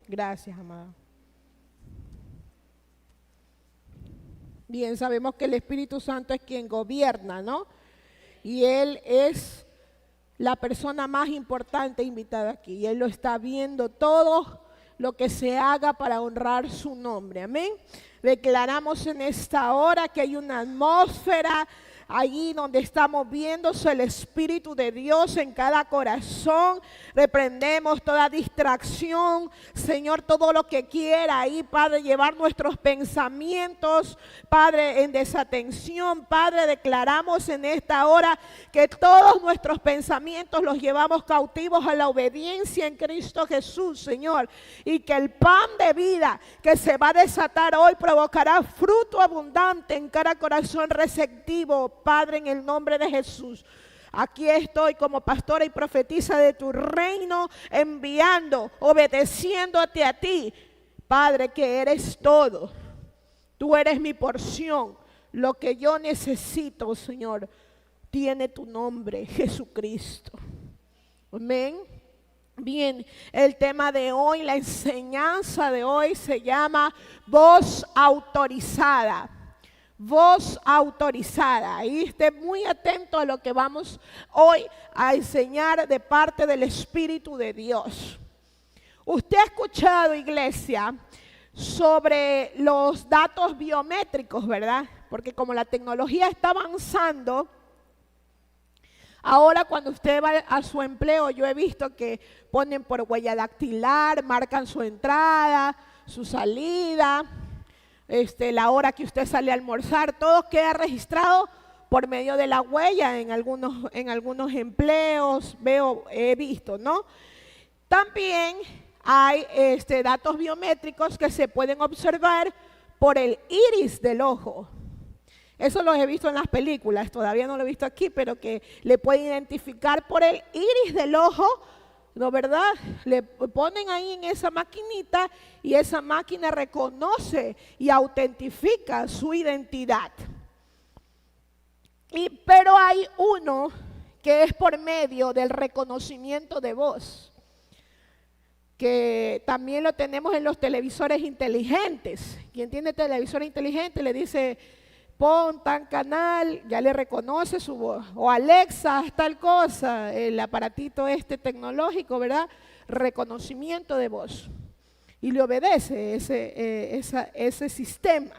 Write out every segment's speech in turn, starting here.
Gracias, amada. Bien, sabemos que el Espíritu Santo es quien gobierna, ¿no? Y Él es la persona más importante invitada aquí. Y Él lo está viendo todo lo que se haga para honrar su nombre. Amén. Declaramos en esta hora que hay una atmósfera allí donde estamos viéndose el Espíritu de Dios en cada corazón. Reprendemos toda distracción, Señor, todo lo que quiera ahí, Padre, llevar nuestros pensamientos, Padre, en desatención. Padre, declaramos en esta hora que todos nuestros pensamientos los llevamos cautivos a la obediencia en Cristo Jesús, Señor, y que el pan de vida que se va a desatar hoy provocará fruto abundante en cada corazón receptivo, Padre, en el nombre de Jesús. Aquí estoy como pastora y profetisa de tu reino, enviando, obedeciéndote a ti, Padre, que eres todo. Tú eres mi porción. Lo que yo necesito, Señor, tiene tu nombre, Jesucristo. Amén. Bien, el tema de hoy, la enseñanza de hoy se llama voz autorizada. Voz autorizada. Y esté muy atento a lo que vamos hoy a enseñar de parte del Espíritu de Dios. Usted ha escuchado, iglesia, sobre los datos biométricos, ¿verdad? Porque como la tecnología está avanzando, ahora cuando usted va a su empleo, yo he visto que ponen por huella dactilar, marcan su entrada, su salida, la hora que usted sale a almorzar, todo queda registrado por medio de la huella en algunos empleos, he visto, ¿no? También hay datos biométricos que se pueden observar por el iris del ojo. Eso lo he visto en las películas, todavía no lo he visto aquí, pero que le pueden identificar por el iris del ojo, ¿no, verdad? Le ponen ahí en esa maquinita y esa máquina reconoce y autentifica su identidad. Pero hay uno que es por medio del reconocimiento de voz, que también lo tenemos en los televisores inteligentes. Quien tiene televisor inteligente le dice: pon tal canal, ya le reconoce su voz. O Alexa, tal cosa, el aparatito tecnológico, ¿verdad? Reconocimiento de voz. Y le obedece ese sistema.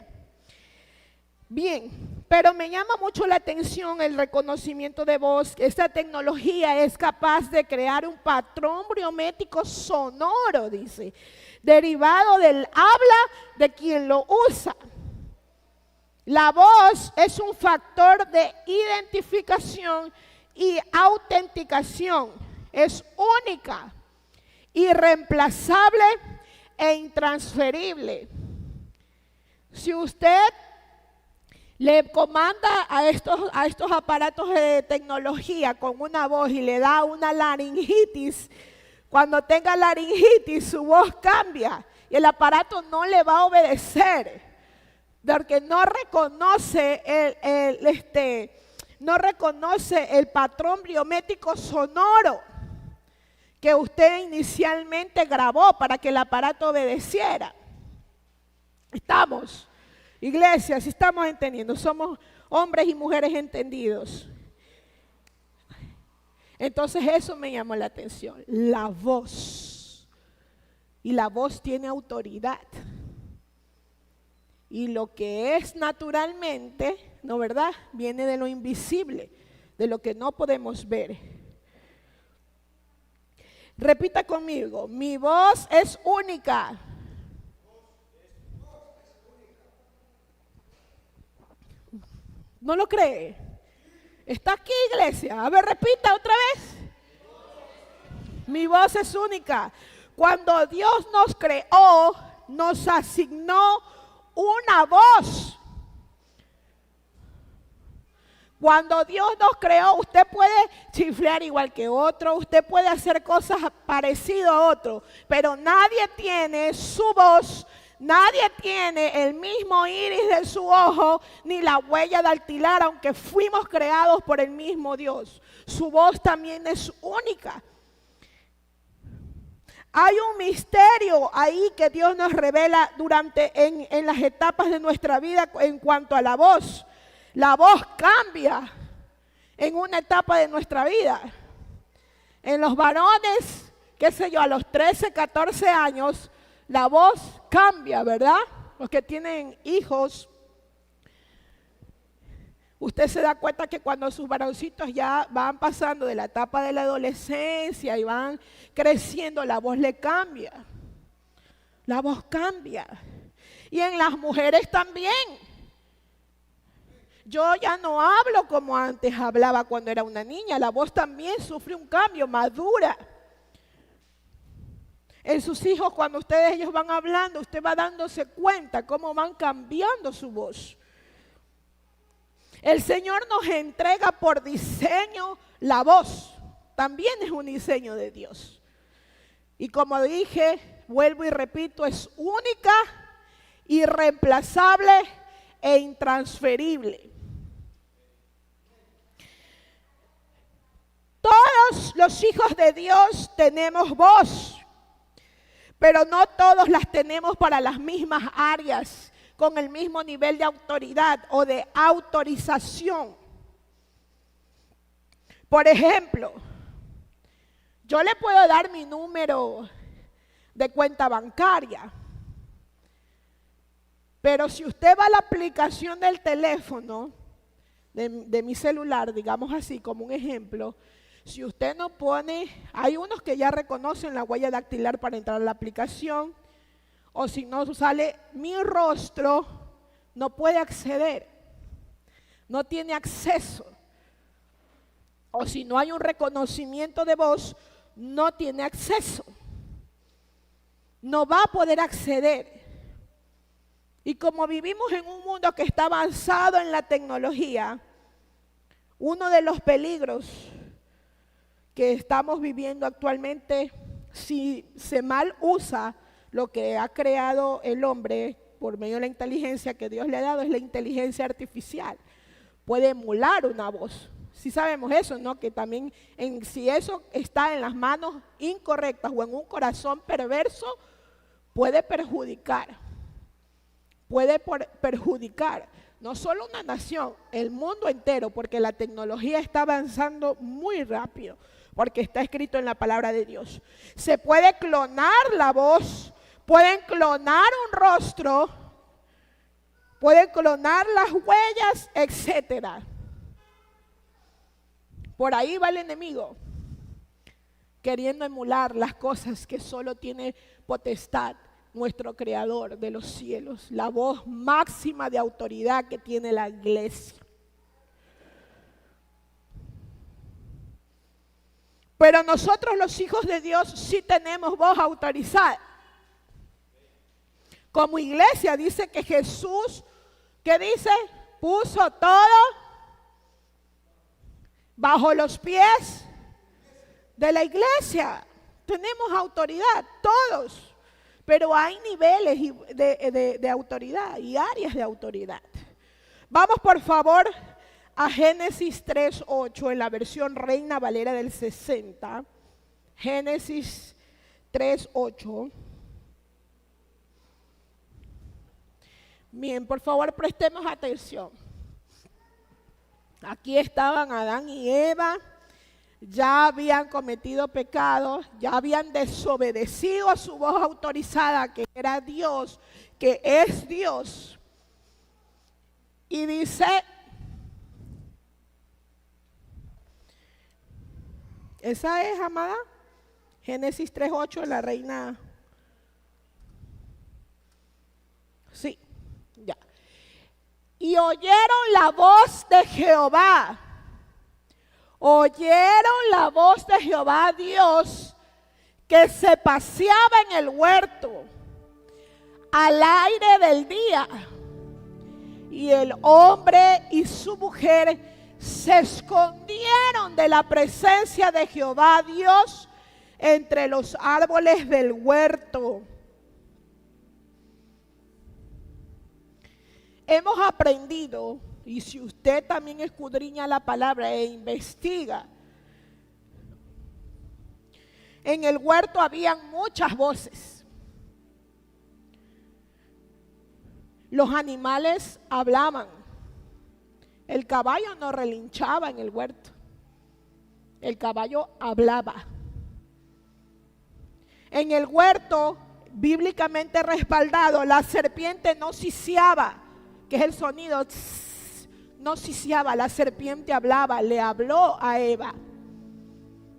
Bien, pero me llama mucho la atención el reconocimiento de voz. Esta tecnología es capaz de crear un patrón biométrico sonoro, dice, derivado del habla de quien lo usa. La voz es un factor de identificación y autenticación. Es única, irreemplazable e intransferible. Si usted le comanda a estos aparatos de tecnología con una voz y le da una laringitis, cuando tenga laringitis su voz cambia y el aparato no le va a obedecer, porque no reconoce el patrón biométrico sonoro que usted inicialmente grabó para que el aparato obedeciera. ¿Estamos? Iglesia, si estamos entendiendo, somos hombres y mujeres entendidos. Entonces eso me llamó la atención, la voz. Y la voz tiene autoridad. Y lo que es naturalmente, ¿no, verdad? Viene de lo invisible, de lo que no podemos ver. Repita conmigo, mi voz es única. ¿No lo cree? ¿Está aquí, iglesia? A ver, repita otra vez. Mi voz es única. Cuando Dios nos creó, nos asignó una voz. Cuando Dios nos creó, usted puede chiflear igual que otro, usted puede hacer cosas parecidas a otro, pero nadie tiene su voz. Nadie tiene el mismo iris de su ojo ni la huella dactilar, aunque fuimos creados por el mismo Dios. Su voz también es única. Hay un misterio ahí que Dios nos revela en las etapas de nuestra vida en cuanto a la voz. La voz cambia en una etapa de nuestra vida. En los varones, qué sé yo, a los 13, 14 años, la voz cambia, ¿verdad? Los que tienen hijos, usted se da cuenta que cuando sus varoncitos ya van pasando de la etapa de la adolescencia y van creciendo, la voz le cambia. La voz cambia. Y en las mujeres también. Yo ya no hablo como antes hablaba cuando era una niña. La voz también sufre un cambio, madura. En sus hijos, cuando ellos van hablando, usted va dándose cuenta cómo van cambiando su voz. El Señor nos entrega por diseño la voz. También es un diseño de Dios. Y como dije, vuelvo y repito, es única, irreemplazable e intransferible. Todos los hijos de Dios tenemos voz, pero no todos las tenemos para las mismas áreas, con el mismo nivel de autoridad o de autorización. Por ejemplo, yo le puedo dar mi número de cuenta bancaria, pero si usted va a la aplicación del teléfono, de mi celular, digamos así, como un ejemplo, si usted no pone, hay unos que ya reconocen la huella dactilar para entrar a la aplicación, o si no sale mi rostro, no puede acceder, no tiene acceso. O si no hay un reconocimiento de voz, no tiene acceso. No va a poder acceder. Y como vivimos en un mundo que está avanzado en la tecnología, uno de los peligros que estamos viviendo actualmente, si se mal usa lo que ha creado el hombre por medio de la inteligencia que Dios le ha dado, es la inteligencia artificial. Puede emular una voz. Si sabemos eso, ¿no? Que también si eso está en las manos incorrectas o en un corazón perverso, puede perjudicar. Puede perjudicar no solo una nación, el mundo entero, porque la tecnología está avanzando muy rápido, porque está escrito en la palabra de Dios. Se puede clonar la voz, pueden clonar un rostro, pueden clonar las huellas, etcétera. Por ahí va el enemigo, queriendo emular las cosas que solo tiene potestad nuestro Creador de los cielos, la voz máxima de autoridad que tiene la iglesia. Pero nosotros los hijos de Dios sí tenemos voz autorizada. Como iglesia dice que Jesús, ¿qué dice? Puso todo bajo los pies de la iglesia. Tenemos autoridad, todos. Pero hay niveles de autoridad y áreas de autoridad. Vamos por favor a Génesis 3:8 en la versión Reina Valera del 60. Génesis 3:8. Bien, por favor prestemos atención. Aquí estaban Adán y Eva. Ya habían cometido pecados, ya habían desobedecido a su voz autorizada, que era Dios, que es Dios. Y dice, esa es, amada, Génesis 3:8, la reina. Sí, ya. Y oyeron la voz de Jehová. Oyeron la voz de Jehová Dios que se paseaba en el huerto al aire del día. Y el hombre y su mujer se escondieron de la presencia de Jehová Dios entre los árboles del huerto. Hemos aprendido, y si usted también escudriña la palabra e investiga, En el huerto habían muchas voces. Los animales hablaban. El caballo no relinchaba en el huerto. El caballo hablaba. En el huerto, bíblicamente respaldado, la serpiente no ciciaba, que es el sonido, no ciciaba, la serpiente hablaba, le habló a Eva.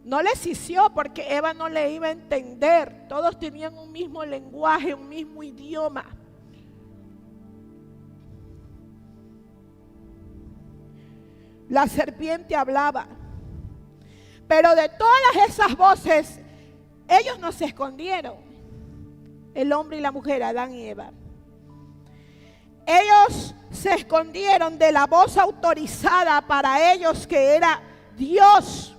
No le cició porque Eva no le iba a entender. Todos tenían un mismo lenguaje, un mismo idioma. La serpiente hablaba. Pero de todas esas voces, ellos no se escondieron. El hombre y la mujer, Adán y Eva. Ellos se escondieron de la voz autorizada para ellos, que era Dios.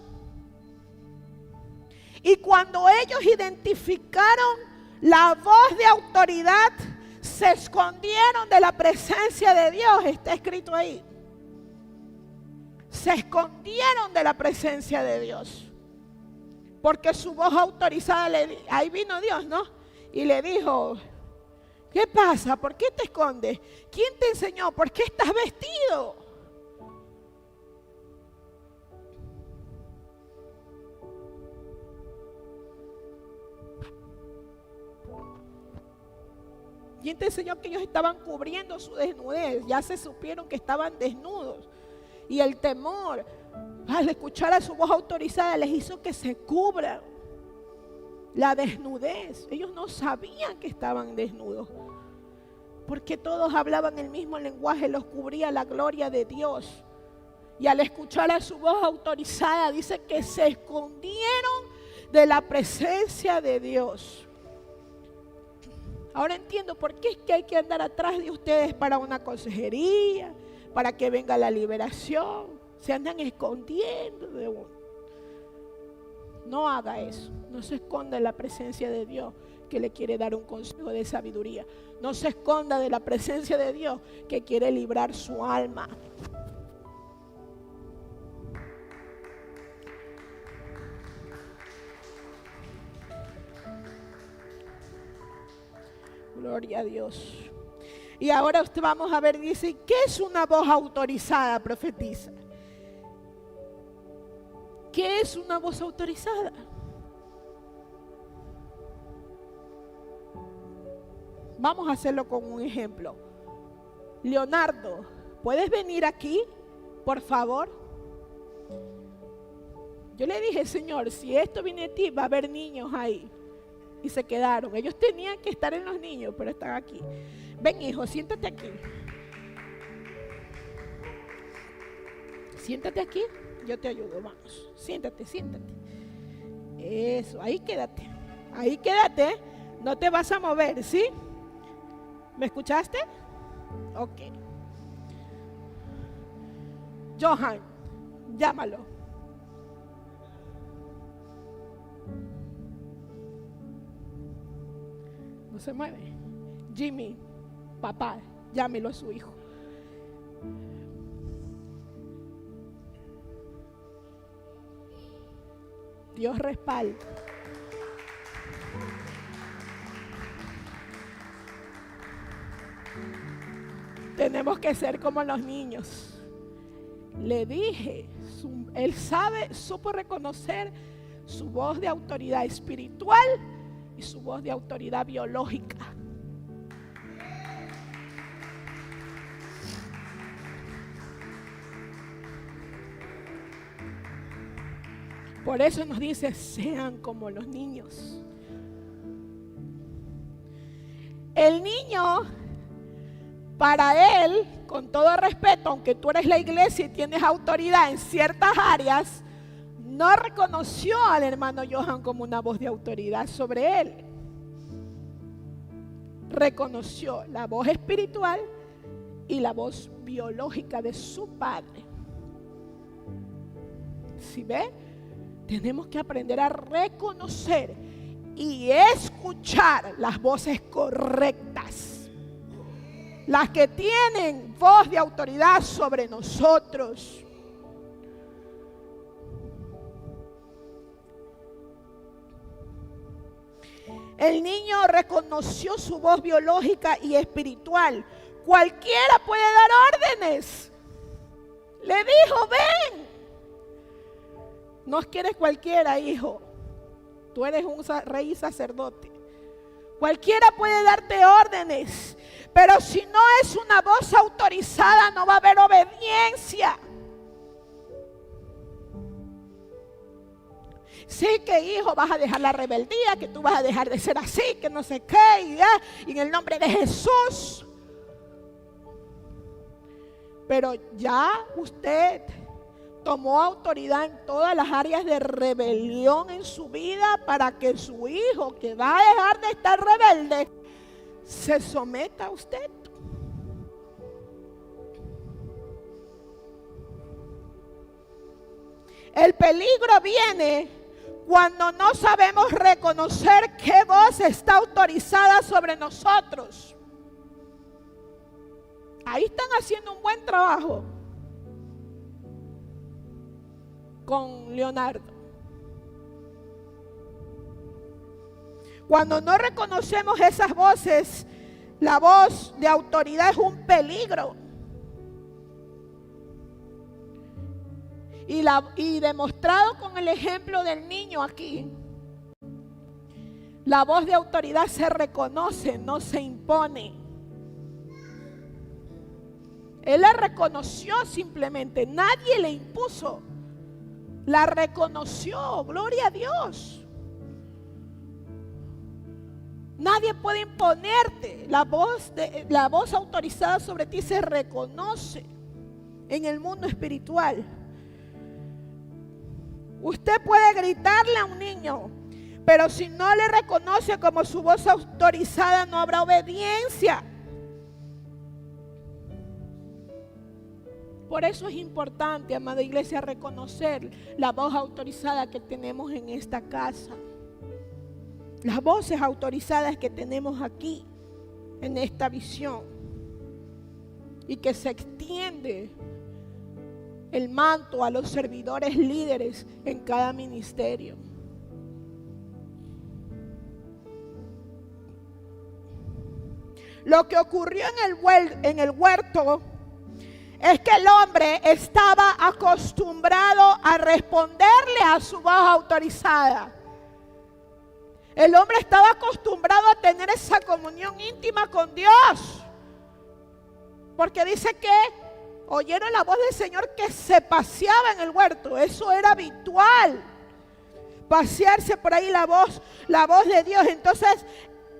Y cuando ellos identificaron la voz de autoridad, se escondieron de la presencia de Dios. Está escrito ahí. Se escondieron de la presencia de Dios. Porque su voz autorizada, ahí vino Dios, ¿no? Y le dijo, ¿qué pasa? ¿Por qué te escondes? ¿Quién te enseñó? ¿Por qué estás vestido? ¿Quién te enseñó que ellos estaban cubriendo su desnudez? Ya se supieron que estaban desnudos. Y el temor, al escuchar a su voz autorizada, les hizo que se cubran la desnudez. Ellos no sabían que estaban desnudos, porque todos hablaban el mismo lenguaje, los cubría la gloria de Dios. Y al escuchar a su voz autorizada, dice que se escondieron de la presencia de Dios. Ahora entiendo por qué es que hay que andar atrás de ustedes para una consejería, para que venga la liberación. Se andan escondiendo de uno. No haga eso. No se esconda de la presencia de Dios, que le quiere dar un consejo de sabiduría. No se esconda de la presencia de Dios, que quiere librar su alma. Gloria a Dios. Y ahora usted vamos a ver, dice, ¿qué es una voz autorizada? Profetiza. ¿Qué es una voz autorizada? Vamos a hacerlo con un ejemplo. Leonardo, ¿puedes venir aquí, por favor? Yo le dije, Señor, si esto viene de ti, va a haber niños ahí. Y se quedaron. Ellos tenían que estar en los niños, pero están aquí. Ven, hijo, siéntate aquí. Siéntate aquí. Yo te ayudo, vamos. Siéntate, siéntate. Eso, ahí quédate. Ahí quédate. No te vas a mover, ¿sí? ¿Me escuchaste? Ok. Johan, llámalo. No se mueve. Jimmy, papá, llámelo a su hijo. Dios respalda. Tenemos que ser como los niños. Le dije, él supo reconocer su voz de autoridad espiritual y su voz de autoridad biológica. Por eso nos dice, sean como los niños. El niño, para él, con todo respeto, aunque tú eres la iglesia y tienes autoridad en ciertas áreas, no reconoció al hermano Johan como una voz de autoridad sobre él. Reconoció la voz espiritual y la voz biológica de su padre. ¿Sí ve? Tenemos que aprender a reconocer y escuchar las voces correctas, las que tienen voz de autoridad sobre nosotros. El niño reconoció su voz biológica y espiritual. Cualquiera puede dar órdenes. Le dijo, ven. No es que eres cualquiera, hijo. Tú eres un rey y sacerdote. Cualquiera puede darte órdenes, pero si no es una voz autorizada, no va a haber obediencia. Sí, que hijo, vas a dejar la rebeldía, que tú vas a dejar de ser así, que no sé qué, y en el nombre de Jesús. Pero ya usted tomó autoridad en todas las áreas de rebelión en su vida para que su hijo, que va a dejar de estar rebelde, se someta a usted. El peligro viene cuando no sabemos reconocer qué voz está autorizada sobre nosotros. Ahí están haciendo un buen trabajo con Leonardo. Cuando no reconocemos esas voces, la voz de autoridad es un peligro. Y demostrado con el ejemplo del niño aquí, la voz de autoridad se reconoce, no se impone. Él la reconoció simplemente, nadie le impuso. La reconoció, gloria a Dios. Nadie puede imponerte. La voz autorizada sobre ti se reconoce en el mundo espiritual. Usted puede gritarle a un niño, pero si no le reconoce como su voz autorizada, no habrá obediencia. Por eso es importante, amada iglesia, reconocer la voz autorizada que tenemos en esta casa. Las voces autorizadas que tenemos aquí, en esta visión. Y que se extiende el manto a los servidores líderes en cada ministerio. Lo que ocurrió en el huerto es que el hombre estaba acostumbrado a responderle a su voz autorizada. El hombre estaba acostumbrado a tener esa comunión íntima con Dios. Porque dice que oyeron la voz del Señor que se paseaba en el huerto. Eso era habitual. Pasearse por ahí la voz de Dios. Entonces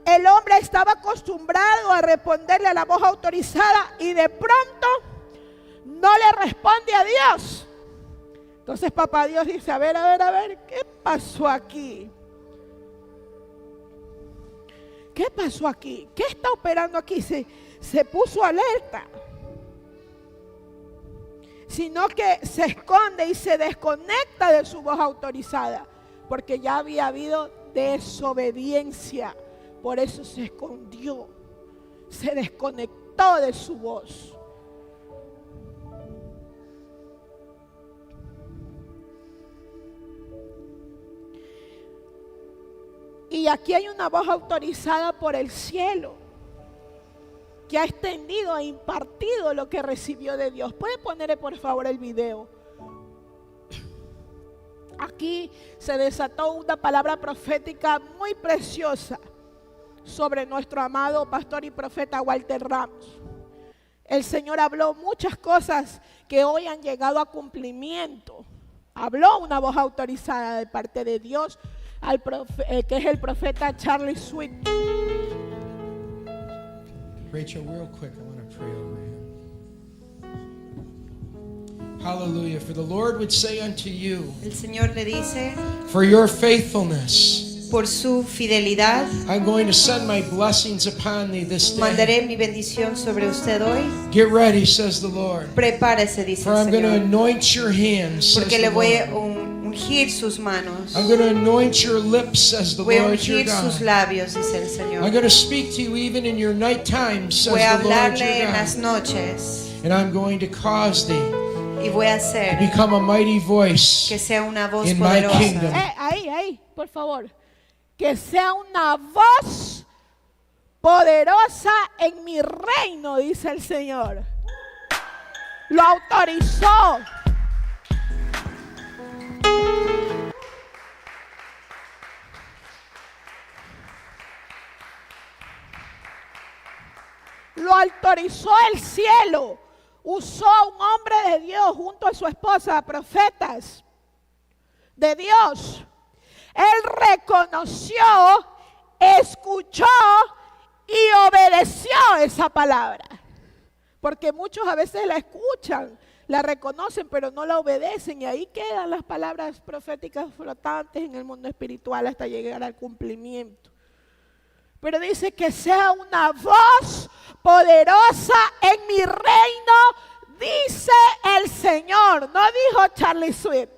el hombre estaba acostumbrado a responderle a la voz autorizada y de pronto no le responde a Dios. Entonces papá Dios dice, a ver, ¿qué pasó aquí? ¿Qué pasó aquí? ¿Qué está operando aquí? Se puso alerta. Sino que se esconde y se desconecta de su voz autorizada, porque ya había habido desobediencia. Por eso se escondió, se desconectó de su voz. Y aquí hay una voz autorizada por el cielo, que ha extendido e impartido lo que recibió de Dios. ¿Puede poner por favor el video? Aquí se desató una palabra profética muy preciosa sobre nuestro amado pastor y profeta Walter Ramos. El Señor habló muchas cosas que hoy han llegado a cumplimiento. Habló una voz autorizada de parte de Dios, que es el profeta Charlie Sweet. Rachel, real quick, I want to pray over him. Hallelujah. For the Lord would say unto you, El Señor le dice, for your faithfulness, por su fidelidad, I'm going to send my blessings upon thee this day. mandaré mi bendición sobre usted hoy. Get ready, says the Lord. Prepárese, dice For el I'm going to Señor, anoint your hands, says porque the le voy a Lord. ungir sus manos. I'm going to anoint your lips, says the Voy a Lord your ungir sus God. labios, dice el I'm Señor. going to speak to you even in your night time, says Voy a the Lord hablarle your en las God. noches And I'm going to cause thee y voy a to hacer become a mighty voice que sea una voz in my poderosa. kingdom. Ahí, por favor. que sea una voz poderosa en mi reino, dice el Señor. Lo autorizó. Lo autorizó el cielo. Usó a un hombre de Dios junto a su esposa, profetas de Dios. Él reconoció, escuchó y obedeció esa palabra. Porque muchos a veces la escuchan, la reconocen, pero no la obedecen. Y ahí quedan las palabras proféticas flotantes en el mundo espiritual hasta llegar al cumplimiento. Pero dice que sea una voz poderosa en mi reino, dice el Señor. No dijo Charlie Sweet,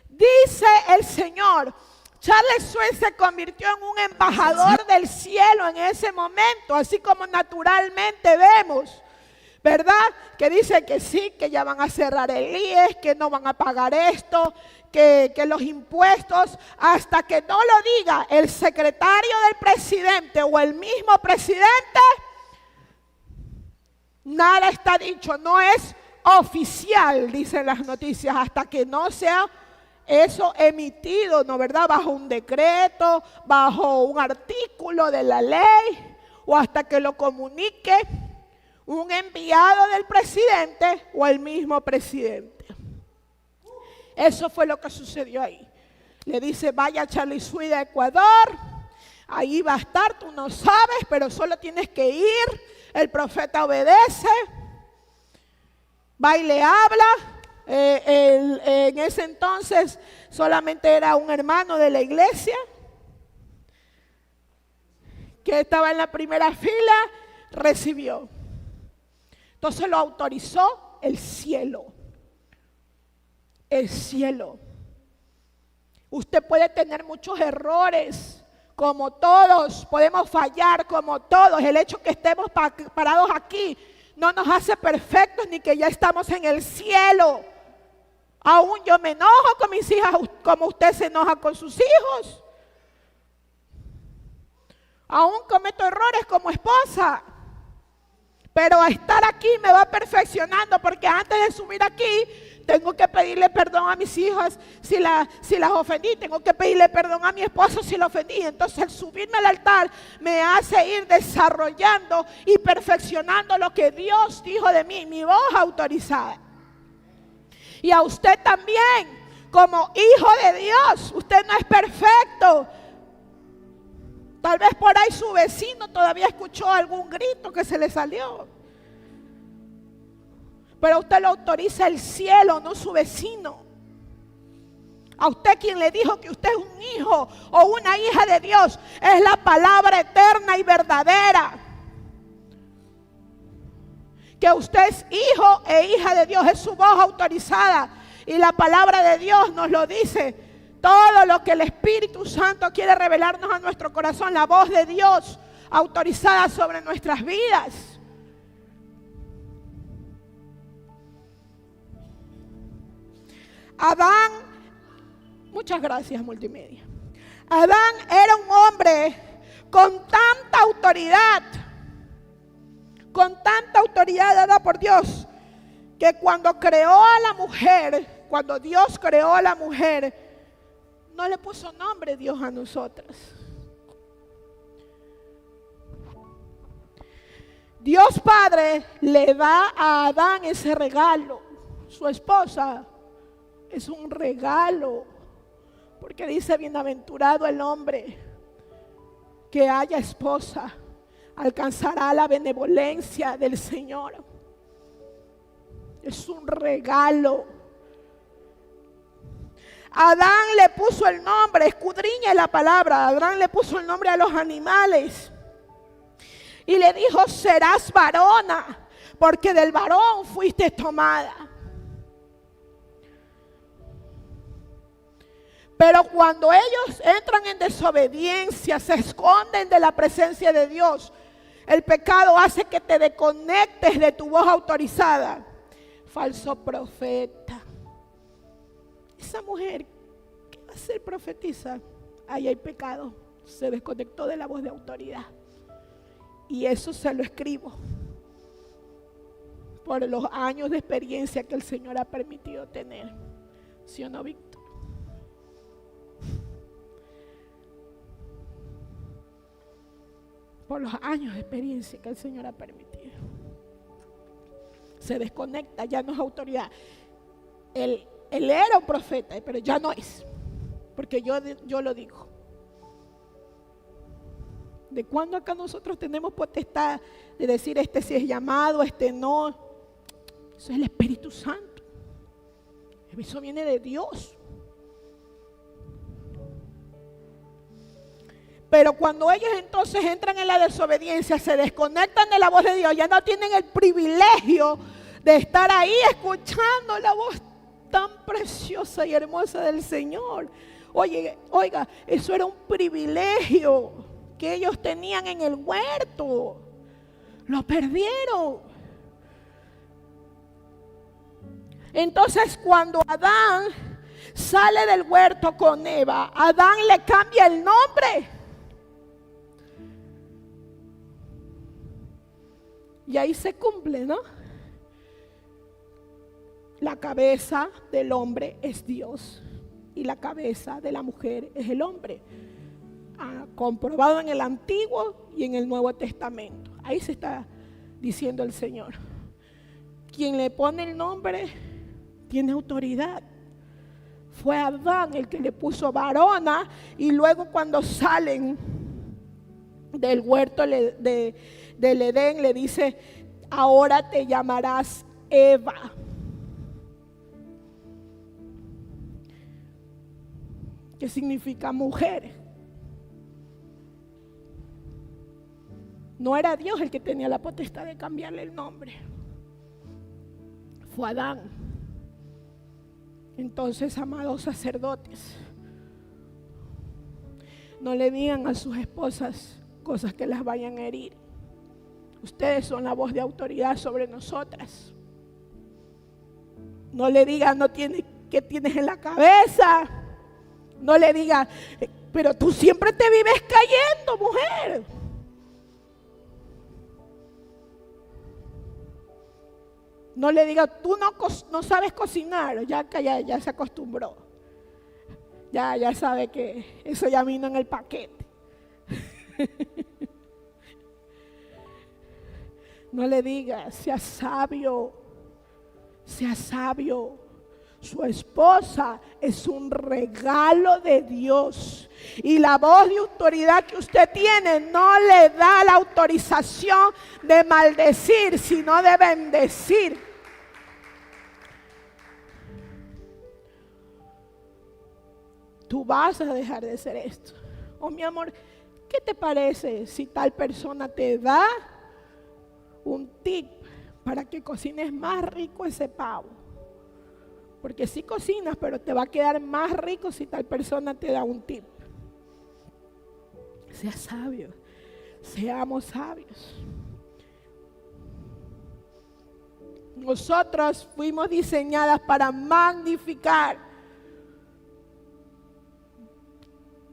dice el Señor. Charlie Sweet se convirtió en un embajador del cielo en ese momento, así como naturalmente vemos, ¿verdad? Que dice que sí, que ya van a cerrar el IES, que no van a pagar esto, que los impuestos, hasta que no lo diga el secretario del presidente o el mismo presidente, nada está dicho, no es oficial, dicen las noticias, hasta que no sea eso emitido, ¿no, verdad? Bajo un decreto, bajo un artículo de la ley, o hasta que lo comunique un enviado del presidente o el mismo presidente. Eso fue lo que sucedió ahí. Le dice, vaya Charlie Sweet a Ecuador, ahí va a estar, tú no sabes, pero solo tienes que ir. El profeta obedece, va y le habla. En ese entonces solamente era un hermano de la iglesia que estaba en la primera fila, recibió. Entonces lo autorizó el cielo. El cielo. Usted puede tener muchos errores, como todos, podemos fallar como todos. El hecho que estemos parados aquí no nos hace perfectos ni que ya estamos en el cielo. Aún yo me enojo con mis hijas como usted se enoja con sus hijos. Aún cometo errores como esposa. Pero a estar aquí me va perfeccionando, porque antes de subir aquí tengo que pedirle perdón a mis hijas si las ofendí, tengo que pedirle perdón a mi esposo si lo ofendí. Entonces el subirme al altar me hace ir desarrollando y perfeccionando lo que Dios dijo de mí, mi voz autorizada. Y a usted también, como hijo de Dios, usted no es perfecto. Tal vez por ahí su vecino todavía escuchó algún grito que se le salió. Pero usted lo autoriza el cielo, no su vecino. A usted quien le dijo que usted es un hijo o una hija de Dios, es la palabra eterna y verdadera. Que usted es hijo e hija de Dios, es su voz autorizada. Y la palabra de Dios nos lo dice. Todo lo que el Espíritu Santo quiere revelarnos a nuestro corazón, la voz de Dios autorizada sobre nuestras vidas. Adán, muchas gracias multimedia. Adán era un hombre con tanta autoridad dada por Dios, que cuando creó a la mujer, cuando Dios creó a la mujer, no le puso nombre Dios a nosotras. Dios Padre le da a Adán ese regalo. Su esposa es un regalo, porque dice, bienaventurado el hombre que haya esposa, alcanzará la benevolencia del Señor. Es un regalo. Adán le puso el nombre, escudriñe la palabra, Adán le puso el nombre a los animales. Y le dijo, serás varona, porque del varón fuiste tomada. Pero cuando ellos entran en desobediencia, se esconden de la presencia de Dios, el pecado hace que te desconectes de tu voz autorizada. Falso profeta. Esa mujer que va a ser profetiza, ahí hay pecado. Se desconectó de la voz de autoridad. Y eso se lo escribo por los años de experiencia que el Señor ha permitido tener. ¿Sí o no, Víctor? Por los años de experiencia que el Señor ha permitido. Se desconecta, ya no es autoridad. Él era un profeta, pero ya no es. Porque yo lo digo. ¿De cuándo acá nosotros tenemos potestad de decir este sí es llamado, este no? Eso es el Espíritu Santo. Eso viene de Dios. Pero cuando ellos entonces entran en la desobediencia, se desconectan de la voz de Dios, ya no tienen el privilegio de estar ahí escuchando la voz tan preciosa y hermosa del Señor. Oiga, eso era un privilegio que ellos tenían en el huerto. Lo perdieron. Entonces cuando Adán sale del huerto con Eva, Adán le cambia el nombre. Y ahí se cumple, ¿no? La cabeza del hombre es Dios y la cabeza de la mujer es el hombre. Comprobado en el Antiguo y en el Nuevo Testamento. Ahí se está diciendo el Señor. Quien le pone el nombre tiene autoridad. Fue Adán el que le puso varona, y luego cuando salen del huerto del Edén le dice: ahora te llamarás Eva. ¿Qué significa mujer? No era Dios el que tenía la potestad de cambiarle el nombre. Fue Adán. Entonces, amados sacerdotes, no le digan a sus esposas cosas que las vayan a herir. Ustedes son la voz de autoridad sobre nosotras. No le digan, ¿qué tienes en la cabeza? No le digan, pero tú siempre te vives cayendo, mujer. No le diga, tú no sabes cocinar, ya se acostumbró. Ya sabe que eso ya vino en el paquete. No le diga, sea sabio, sea sabio. Su esposa es un regalo de Dios. Y la voz de autoridad que usted tiene no le da la autorización de maldecir, sino de bendecir. Tú vas a dejar de hacer esto. Oh, mi amor, ¿qué te parece si tal persona te da un tip para que cocines más rico ese pavo? Porque sí cocinas, pero te va a quedar más rico si tal persona te da un tip. Sea sabio, seamos sabios. Nosotros fuimos diseñadas para magnificar.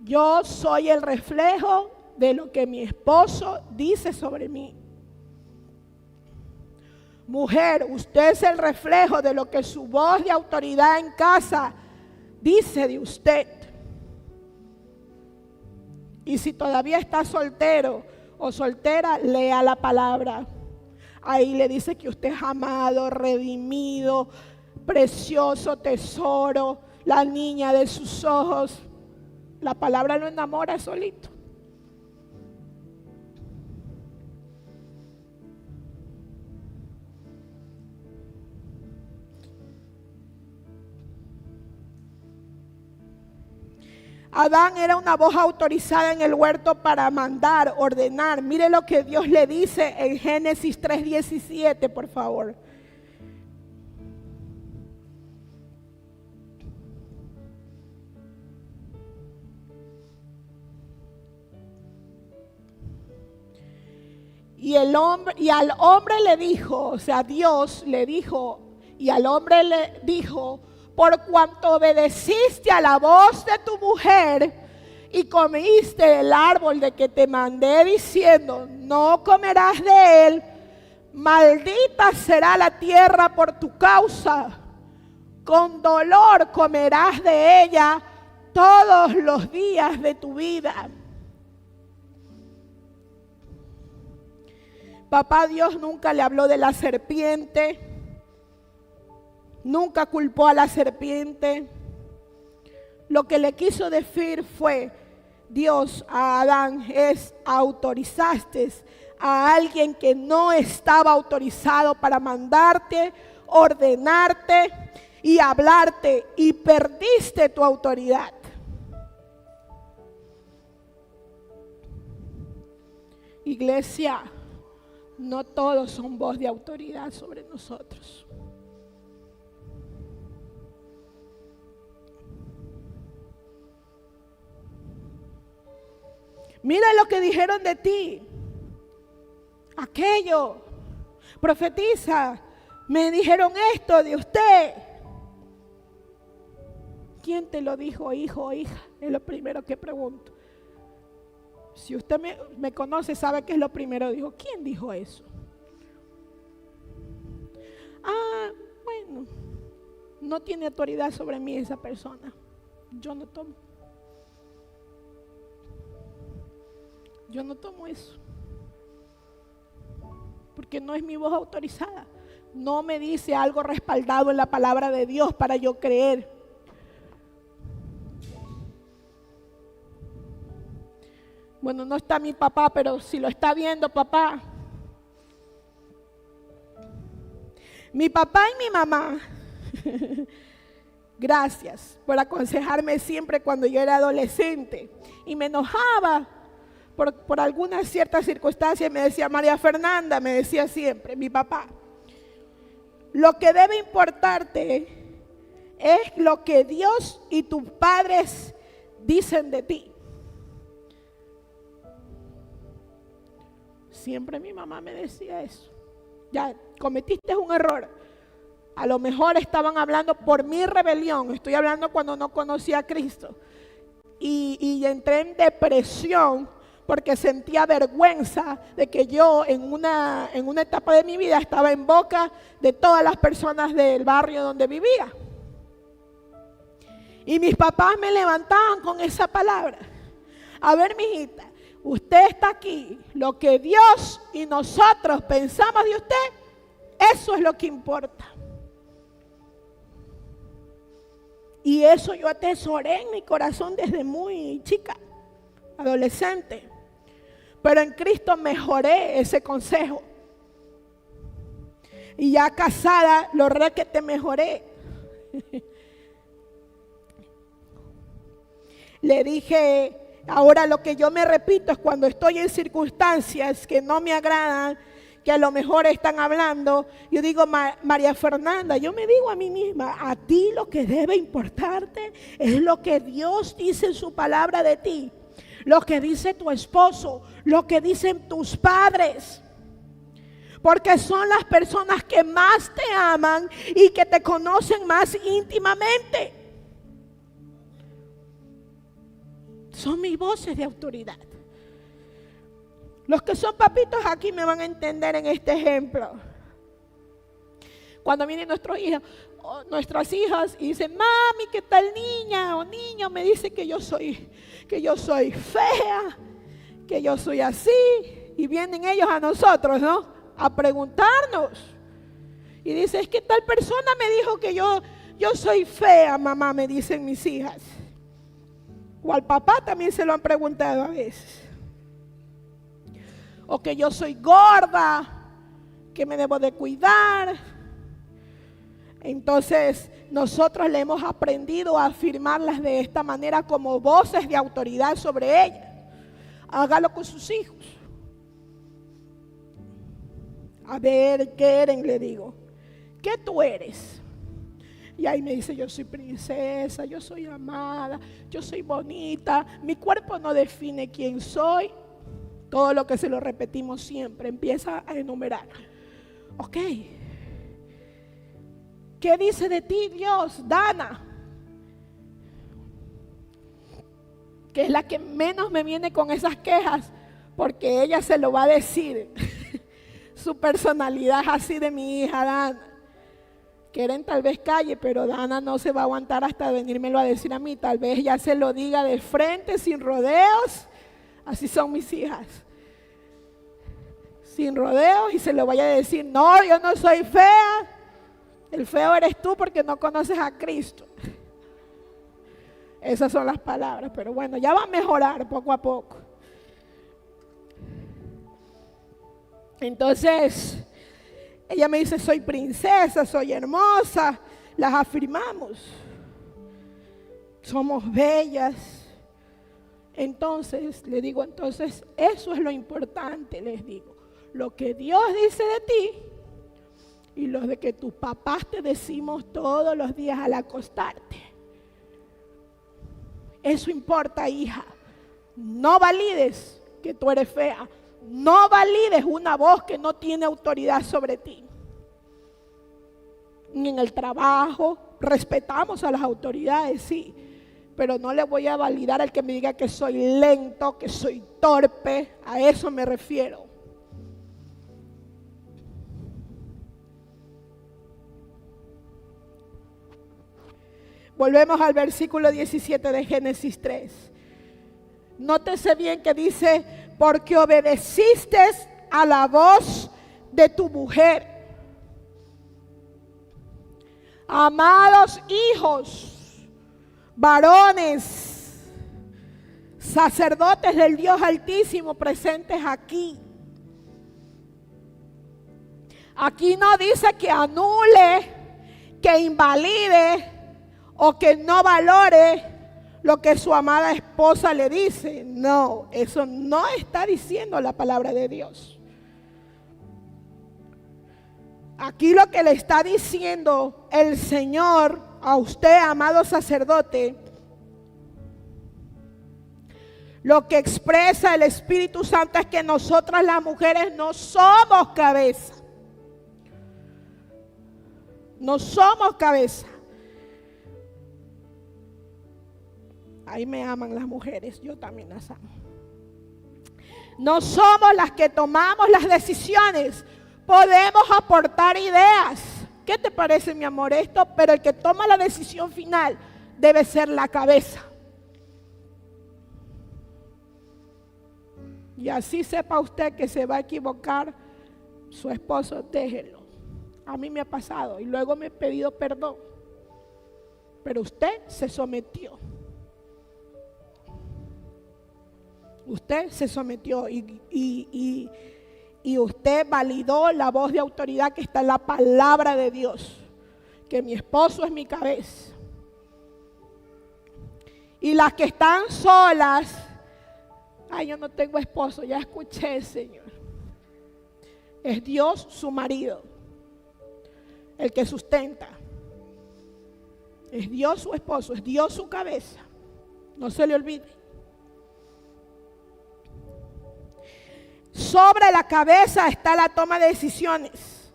Yo soy el reflejo de lo que mi esposo dice sobre mí. Mujer, usted es el reflejo de lo que su voz de autoridad en casa dice de usted. Y si todavía está soltero o soltera, lea la palabra. Ahí le dice que usted es amado, redimido, precioso tesoro, la niña de sus ojos. La palabra lo enamora solito. Adán era una voz autorizada en el huerto para mandar, ordenar. Mire lo que Dios le dice en Génesis 3:17, por favor. Y al hombre le dijo, o sea, Dios le dijo, y al hombre le dijo: por cuanto obedeciste a la voz de tu mujer y comiste el árbol de que te mandé diciendo, no comerás de él, maldita será la tierra por tu causa. Con dolor comerás de ella todos los días de tu vida. Papá Dios nunca le habló de la serpiente, nunca culpó a la serpiente. Lo que le quiso decir fue, Dios a Adán es, autorizaste a alguien que no estaba autorizado para mandarte, ordenarte y hablarte, y perdiste tu autoridad. Iglesia, no todos son voz de autoridad sobre nosotros. Mira lo que dijeron de ti. Aquello. Profetiza. Me dijeron esto de usted. ¿Quién te lo dijo, hijo o hija? Es lo primero que pregunto. Si usted me conoce, sabe que es lo primero. Dijo, ¿quién dijo eso? Bueno, no tiene autoridad sobre mí esa persona. Yo no tomo eso. Porque no es mi voz autorizada. No me dice algo respaldado en la palabra de Dios para yo creer. Bueno, no está mi papá, pero si lo está viendo papá. Mi papá y mi mamá, gracias por aconsejarme siempre cuando yo era adolescente. Y me enojaba por algunas ciertas circunstancias. Me decía, María Fernanda, me decía siempre, mi papá, lo que debe importarte es lo que Dios y tus padres dicen de ti. Siempre mi mamá me decía eso. Ya cometiste un error. A lo mejor estaban hablando por mi rebelión. Estoy hablando cuando no conocía a Cristo. Y entré en depresión porque sentía vergüenza de que yo en una etapa de mi vida estaba en boca de todas las personas del barrio donde vivía. Y mis papás me levantaban con esa palabra. A ver, mijita, usted está aquí. Lo que Dios y nosotros pensamos de usted, eso es lo que importa. Y eso yo atesoré en mi corazón desde muy chica, adolescente. Pero en Cristo mejoré ese consejo. Y ya casada, lo que te mejoré. Le dije, ahora lo que yo me repito es cuando estoy en circunstancias que no me agradan, que a lo mejor están hablando, yo digo, María Fernanda, yo me digo a mí misma, a ti lo que debe importarte es lo que Dios dice en su palabra de ti, lo que dice tu esposo, lo que dicen tus padres, porque son las personas que más te aman y que te conocen más íntimamente. Son mis voces de autoridad. Los que son papitos aquí me van a entender en este ejemplo. Cuando vienen nuestros hijos, nuestras hijas y dicen, mami, ¿qué tal niña o niño? Me dice que yo soy fea, que yo soy así. Y vienen ellos a nosotros, ¿no? A preguntarnos. Y dice, es que tal persona me dijo que yo soy fea, mamá, me dicen mis hijas. O al papá también se lo han preguntado a veces. O que yo soy gorda, que me debo de cuidar. Entonces nosotros le hemos aprendido a afirmarlas de esta manera como voces de autoridad sobre ellas. Hágalo con sus hijos. A ver, ¿qué eres? Le digo. ¿Qué tú eres? Y ahí me dice, yo soy princesa, yo soy amada, yo soy bonita. Mi cuerpo no define quién soy. Todo lo que se lo repetimos siempre, empieza a enumerar. Ok. ¿Qué dice de ti Dios, Dana? que es la que menos me viene con esas quejas, porque ella se lo va a decir. Su personalidad es así de mi hija Dana. Quieren tal vez calle, pero Dana no se va a aguantar hasta venírmelo a decir a mí. Tal vez ella se lo diga de frente, sin rodeos. Así son mis hijas. Sin rodeos, y se lo vaya a decir: no, yo no soy fea. El feo eres tú porque no conoces a Cristo. Esas son las palabras, pero bueno, ya va a mejorar poco a poco. Entonces, ella me dice: soy princesa, soy hermosa. Las afirmamos. Somos bellas. Entonces, le digo, entonces, eso es lo importante, les digo. Lo que Dios dice de ti y lo de que tus papás te decimos todos los días al acostarte. Eso importa, hija. No valides que tú eres fea. No valides una voz que no tiene autoridad sobre ti. Ni en el trabajo, respetamos a las autoridades, sí, pero no le voy a validar al que me diga que soy lento, que soy torpe. A eso me refiero. Volvemos al versículo 17 de Génesis 3. Nótese bien que dice: porque obedeciste a la voz de tu mujer. Amados hijos, varones, sacerdotes del Dios Altísimo presentes aquí. Aquí no dice que anule, que invalide o que no valore lo que su amada esposa le dice. No, eso no está diciendo la palabra de Dios. Aquí lo que le está diciendo el Señor a usted, amado sacerdote, lo que expresa el Espíritu Santo es que nosotras las mujeres no somos cabeza. No somos cabeza. Ahí me aman las mujeres, yo también las amo. No somos las que tomamos las decisiones. Podemos aportar ideas. ¿Qué te parece, mi amor, esto? Pero el que toma la decisión final debe ser la cabeza. Y así sepa usted que se va a equivocar su esposo, déjelo. A mí me ha pasado y luego me he pedido perdón. Pero usted se sometió. Usted se sometió y usted validó la voz de autoridad que está en la palabra de Dios, que mi esposo es mi cabeza. Y las que están solas: ay, yo no tengo esposo, ya escuché, Señor. Es Dios su marido, el que sustenta. Es Dios su esposo, es Dios su cabeza. No se le olvide. Sobre la cabeza está la toma de decisiones.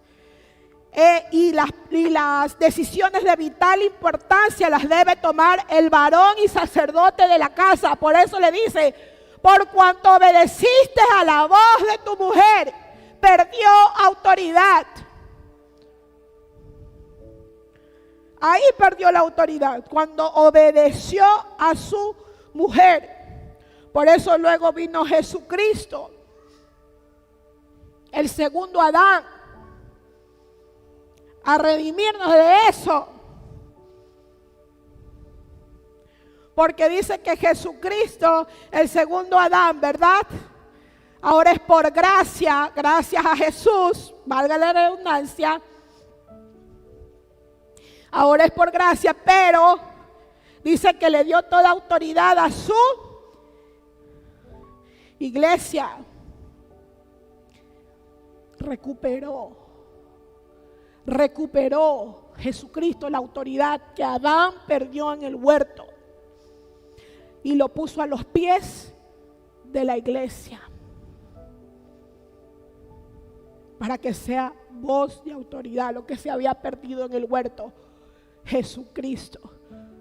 Y las decisiones de vital importancia las debe tomar el varón y sacerdote de la casa. Por eso le dice: por cuanto obedeciste a la voz de tu mujer, perdió autoridad. Ahí perdió la autoridad, cuando obedeció a su mujer. Por eso luego vino Jesucristo, el segundo Adán, a redimirnos de eso. Porque dice que Jesucristo, el segundo Adán, ¿verdad? Ahora es por gracia, gracias a Jesús, valga la redundancia. Ahora es por gracia, pero dice que le dio toda autoridad a su iglesia. Recuperó Jesucristo la autoridad que Adán perdió en el huerto y lo puso a los pies de la iglesia para que sea voz de autoridad. Lo que se había perdido en el huerto, Jesucristo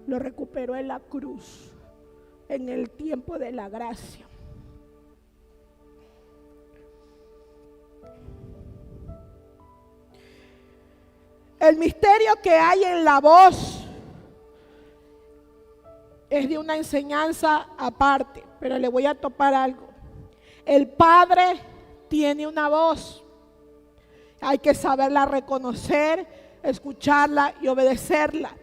lo recuperó en la cruz en el tiempo de la gracia. El misterio que hay en la voz es de una enseñanza aparte, pero le voy a topar algo. El Padre tiene una voz. Hay que saberla reconocer, escucharla y obedecerla.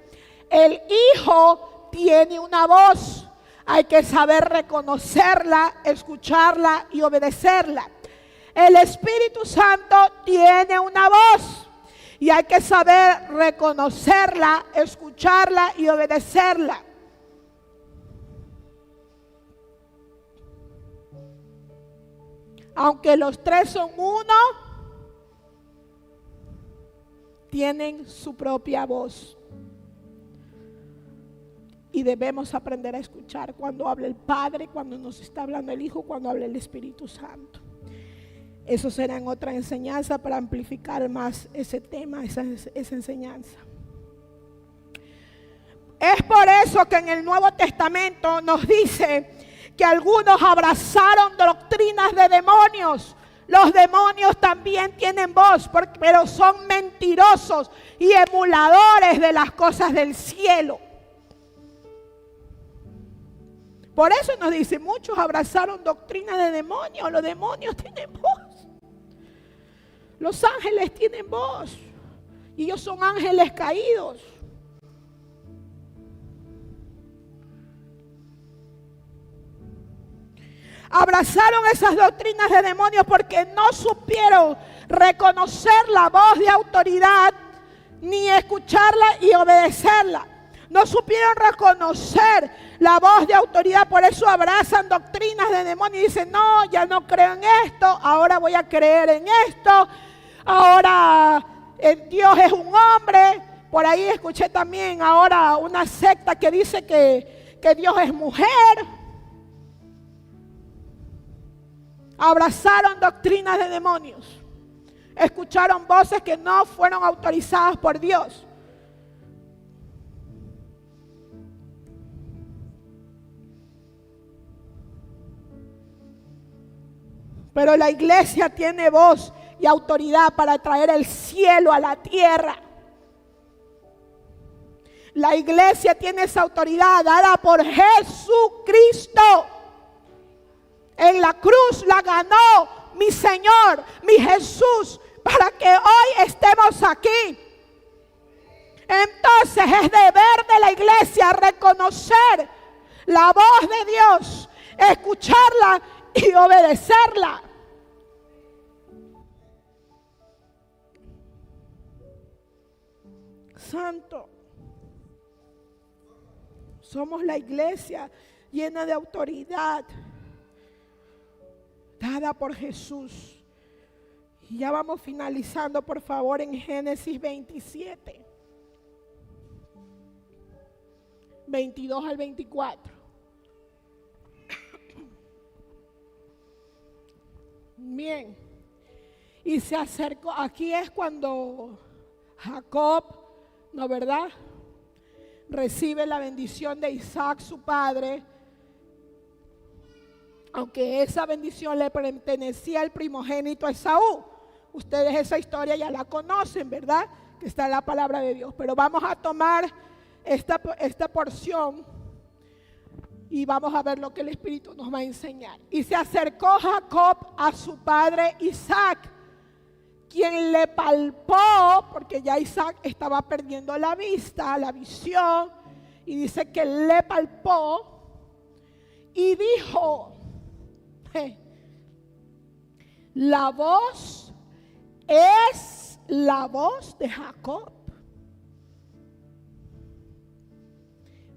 El Hijo tiene una voz. Hay que saber reconocerla, escucharla y obedecerla. El Espíritu Santo tiene una voz. Y hay que saber reconocerla, escucharla y obedecerla. Aunque los tres son uno, tienen su propia voz. Y debemos aprender a escuchar cuando habla el Padre, cuando nos está hablando el Hijo, cuando habla el Espíritu Santo. Eso será en otra enseñanza para amplificar más ese tema, esa enseñanza. Es por eso que en el Nuevo Testamento nos dice que algunos abrazaron doctrinas de demonios. Los demonios también tienen voz, pero son mentirosos y emuladores de las cosas del cielo. Por eso nos dice, muchos abrazaron doctrinas de demonios. Los demonios tienen voz. Los ángeles tienen voz. Y ellos son ángeles caídos. Abrazaron esas doctrinas de demonios porque no supieron reconocer la voz de autoridad, ni escucharla y obedecerla. No supieron reconocer la voz de autoridad, por eso abrazan doctrinas de demonios y dicen, no, ya no creo en esto, ahora voy a creer en esto, ahora Dios es un hombre. Por ahí escuché también ahora una secta que dice que Dios es mujer. Abrazaron doctrinas de demonios. Escucharon voces que no fueron autorizadas por Dios. Pero la iglesia tiene voz y autoridad para traer el cielo a la tierra. La iglesia tiene esa autoridad dada por Jesucristo. En la cruz la ganó mi Señor, mi Jesús, para que hoy estemos aquí. Entonces es deber de la iglesia reconocer la voz de Dios, escucharla y obedecerla. Santo, somos la iglesia llena de autoridad dada por Jesús. Y ya vamos finalizando, por favor, en Génesis 27, 22 al 24. Bien, y se acercó, aquí es cuando Jacob, ¿no verdad?, recibe la bendición de Isaac, su padre, aunque esa bendición le pertenecía al primogénito Esaú. Ustedes esa historia ya la conocen, ¿verdad?, que está en la palabra de Dios. Pero vamos a tomar esta porción y vamos a ver lo que el Espíritu nos va a enseñar. Y se acercó Jacob a su padre Isaac, quien le palpó, porque ya Isaac estaba perdiendo la vista, la visión, y dice que le palpó y dijo, la voz es la voz de Jacob,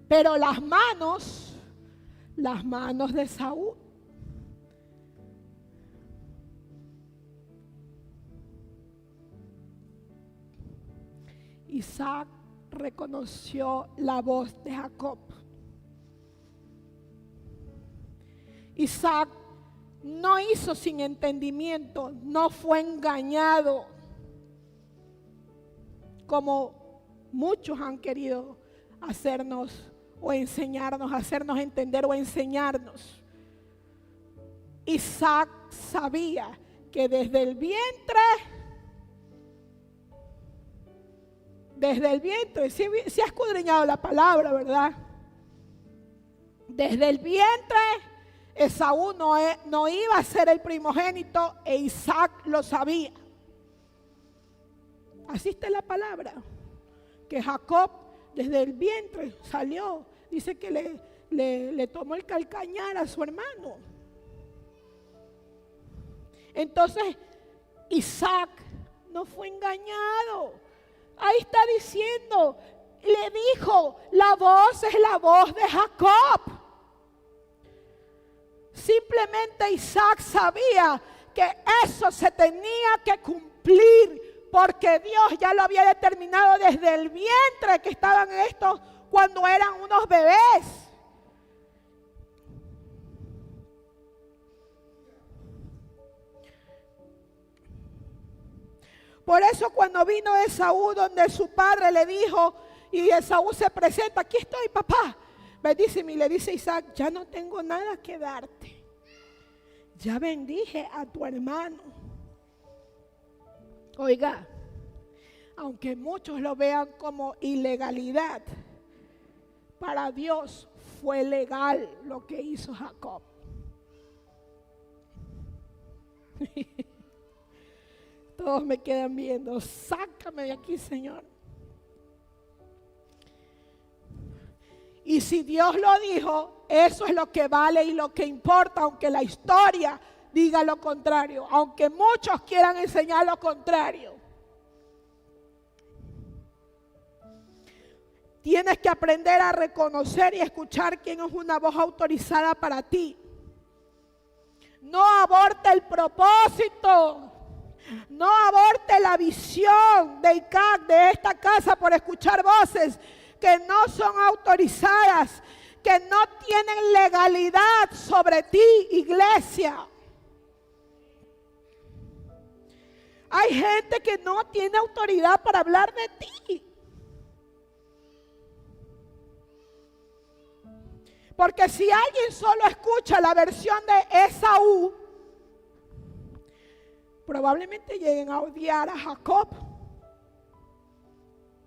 pero las manos de Saúl. Isaac reconoció la voz de Jacob. Isaac no hizo sin entendimiento, no fue engañado, como muchos han querido hacernos o enseñarnos, hacernos entender o enseñarnos. Isaac sabía que desde el vientre, si ha escudriñado la palabra, ¿verdad? Desde el vientre, Esaú no iba a ser el primogénito e Isaac lo sabía. Así está la palabra, que Jacob desde el vientre salió, dice que le tomó el calcañar a su hermano. Entonces Isaac no fue engañado. Ahí está diciendo, le dijo, la voz es la voz de Jacob. Simplemente Isaac sabía que eso se tenía que cumplir, porque Dios ya lo había determinado desde el vientre que estaban estos cuando eran unos bebés. Por eso cuando vino Esaú donde su padre le dijo, y Esaú se presenta, aquí estoy papá, bendíceme, y le dice Isaac, ya no tengo nada que darte, ya bendije a tu hermano. Oiga, aunque muchos lo vean como ilegalidad, para Dios fue legal lo que hizo Jacob. Todos me quedan viendo, sácame de aquí, Señor. Y si Dios lo dijo, eso es lo que vale y lo que importa, aunque la historia diga lo contrario, aunque muchos quieran enseñar lo contrario. Tienes que aprender a reconocer y escuchar quién es una voz autorizada para ti. No aborte el propósito. No aborte la visión de ICAC, de esta casa, por escuchar voces que no son autorizadas, que no tienen legalidad sobre ti, iglesia. Hay gente que no tiene autoridad para hablar de ti. Porque si alguien solo escucha la versión de Esaú, probablemente lleguen a odiar a Jacob.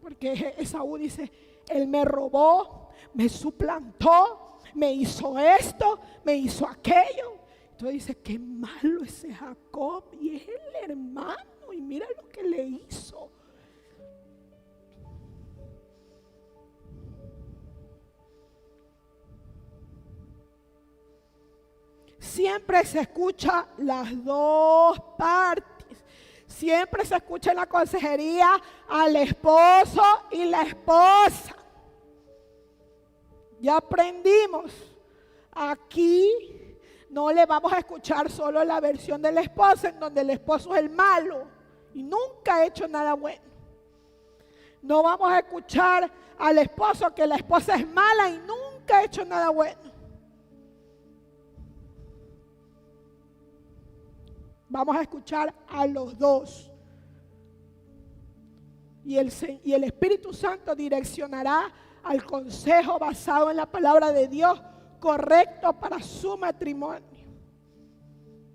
Porque Esaú dice, él me robó, me suplantó, me hizo esto, me hizo aquello. Entonces dice, qué malo ese Jacob, y es el hermano, y mira lo que le hizo. Siempre se escucha las dos partes. Siempre se escucha en la consejería al esposo y la esposa. Ya aprendimos. Aquí no le vamos a escuchar solo la versión del esposo, en donde el esposo es el malo y nunca ha hecho nada bueno. No vamos a escuchar al esposo que la esposa es mala y nunca ha hecho nada bueno. Vamos a escuchar a los dos. Y el Espíritu Santo direccionará al consejo basado en la palabra de Dios, correcto para su matrimonio.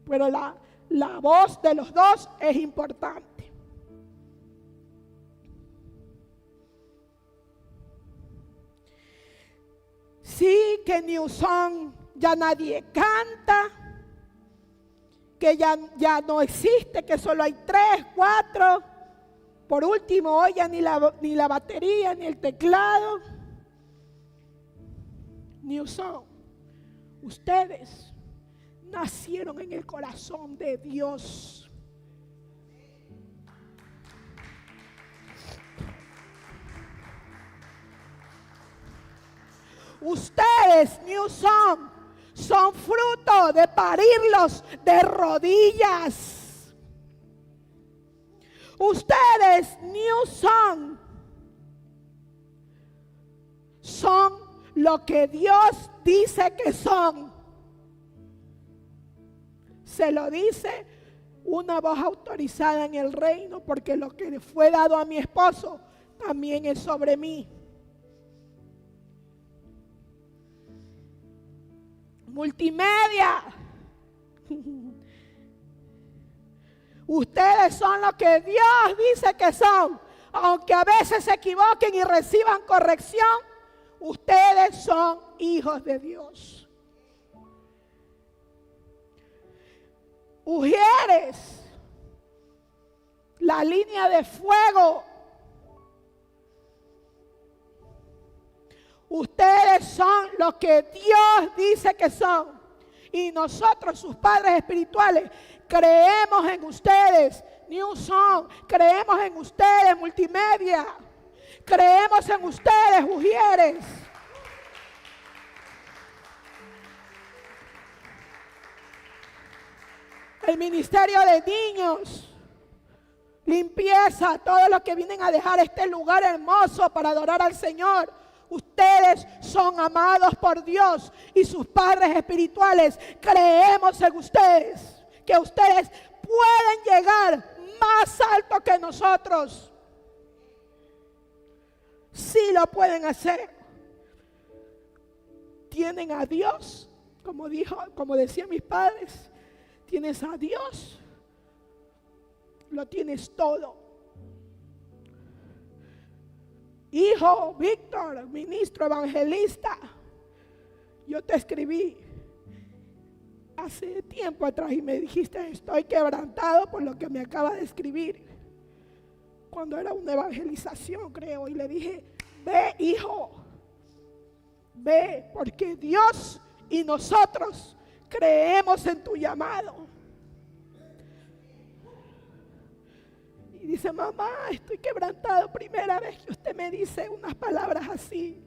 Pero la voz de los dos es importante. Sí, que New Song ya nadie canta, que ya no existe, que solo hay 3, 4. Por último, hoy ya ni la batería, ni el teclado. New Song, ustedes nacieron en el corazón de Dios. Ustedes, New Song, son fruto de parirlos de rodillas. Ustedes, New Song, son lo que Dios dice que son. Se lo dice una voz autorizada en el reino, porque lo que le fue dado a mi esposo también es sobre mí. Multimedia. Ustedes son lo que Dios dice que son. Aunque a veces se equivoquen y reciban corrección, ustedes son hijos de Dios. Ujieres, la línea de fuego. Ustedes son lo que Dios dice que son. Y nosotros, sus padres espirituales, creemos en ustedes. New Song, creemos en ustedes, Multimedia. Creemos en ustedes, Ujieres. El ministerio de niños, limpieza, todos los que vienen a dejar este lugar hermoso para adorar al Señor. Ustedes son amados por Dios y sus padres espirituales. Creemos en ustedes, que ustedes pueden llegar más alto que nosotros. Sí lo pueden hacer. Tienen a Dios, como decían mis padres. Tienes a Dios, lo tienes todo. Hijo Víctor, ministro evangelista, yo te escribí hace tiempo atrás y me dijiste: estoy quebrantado por lo que me acaba de escribir. Cuando era una evangelización, creo, y le dije: ve, hijo, ve, porque Dios y nosotros creemos en tu llamado. Y dice: mamá, estoy quebrantado. Primera vez que usted me dice unas palabras así.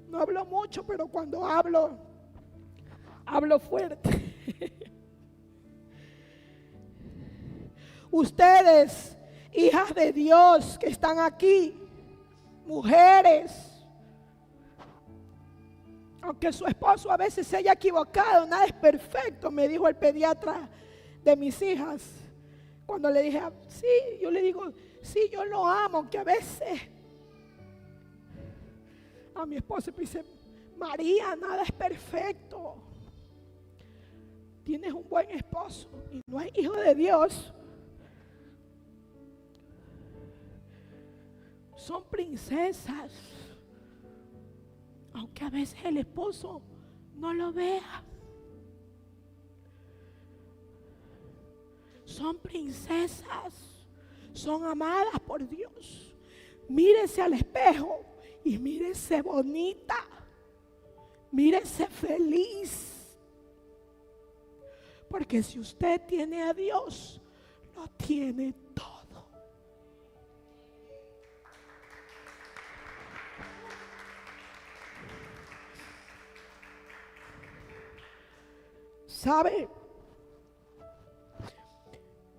No hablo mucho, pero cuando hablo fuerte. Ustedes, hijas de Dios que están aquí, mujeres, aunque su esposo a veces se haya equivocado, nada es perfecto, me dijo el pediatra de mis hijas. Cuando le dije: sí, yo le digo: sí, yo lo amo, que a veces a mi esposo me dice: María, nada es perfecto. Tienes un buen esposo y no es hijo de Dios. Son princesas, aunque a veces el esposo no lo vea. Son princesas, son amadas por Dios. Mírese al espejo y mírese bonita, mírese feliz. Porque si usted tiene a Dios, lo tiene todo. ¿Sabe?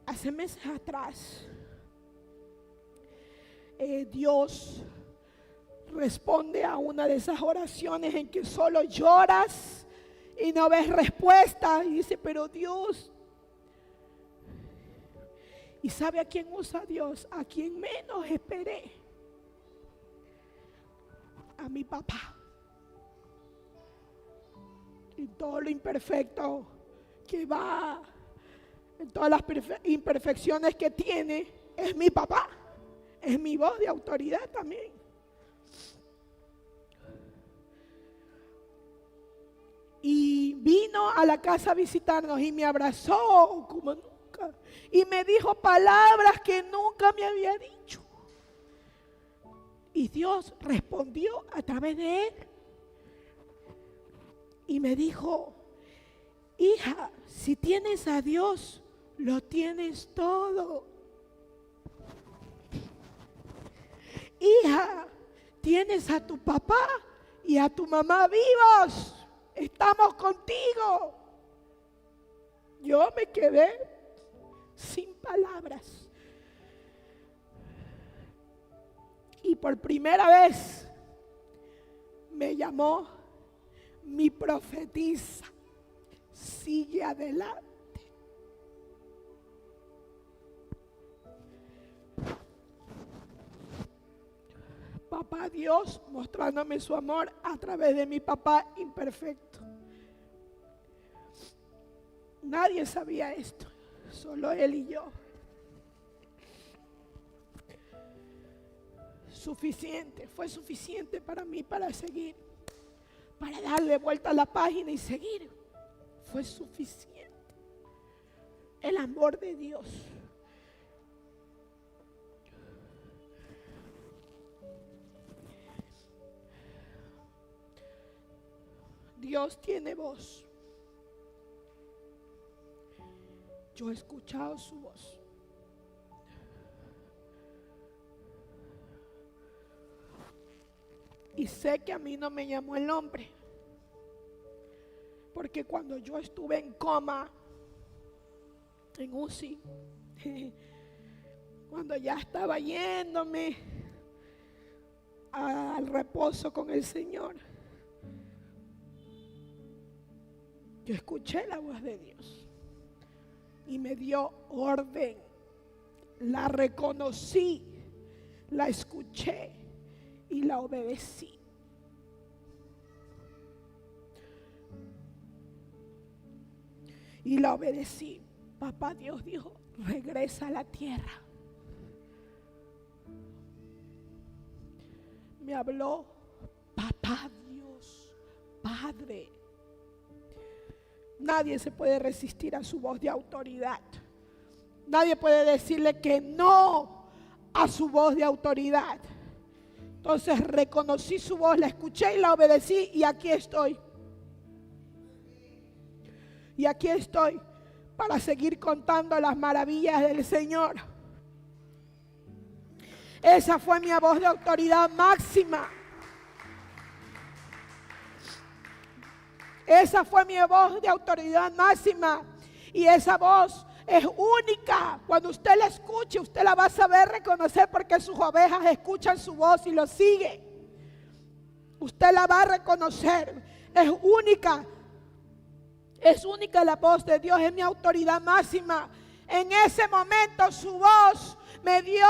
Hace meses atrás, Dios responde a una de esas oraciones en que solo lloras y no ves respuesta. Y dice: pero Dios. ¿Y sabe a quién usa Dios? A quien menos esperé. A mi papá. Y todo lo imperfecto que va, en todas las imperfecciones que tiene, es mi papá. Es mi voz de autoridad también. Y vino a la casa a visitarnos y me abrazó como nunca. Y me dijo palabras que nunca me había dicho. Y Dios respondió a través de él. Y me dijo: hija, si tienes a Dios, lo tienes todo. Hija, tienes a tu papá y a tu mamá vivos. Estamos contigo. Yo me quedé sin palabras. Y por primera vez me llamó mi profetisa. Sigue adelante. Papá Dios mostrándome su amor a través de mi papá imperfecto. Nadie sabía esto, solo él y yo. Fue suficiente para mí para seguir, para darle vuelta a la página y seguir. Fue suficiente. El amor de Dios. Dios tiene voz. Yo he escuchado su voz. Y sé que a mí no me llamó el nombre. Porque cuando yo estuve en coma, en UCI, cuando ya estaba yéndome al reposo con el Señor, yo escuché la voz de Dios y me dio orden. La reconocí, la escuché y la obedecí. Y la obedecí. Papá Dios dijo, regresa a la tierra. Me habló, papá Dios, Padre. Nadie se puede resistir a su voz de autoridad. Nadie puede decirle que no a su voz de autoridad. Entonces reconocí su voz, la escuché y la obedecí y aquí estoy. Y aquí estoy para seguir contando las maravillas del Señor. Esa fue mi voz de autoridad máxima. Esa fue mi voz de autoridad máxima. Y esa voz es única. Cuando usted la escuche, usted la va a saber reconocer porque sus ovejas escuchan su voz y lo siguen. Usted la va a reconocer. Es única. Es única la voz de Dios, es mi autoridad máxima. En ese momento su voz me dio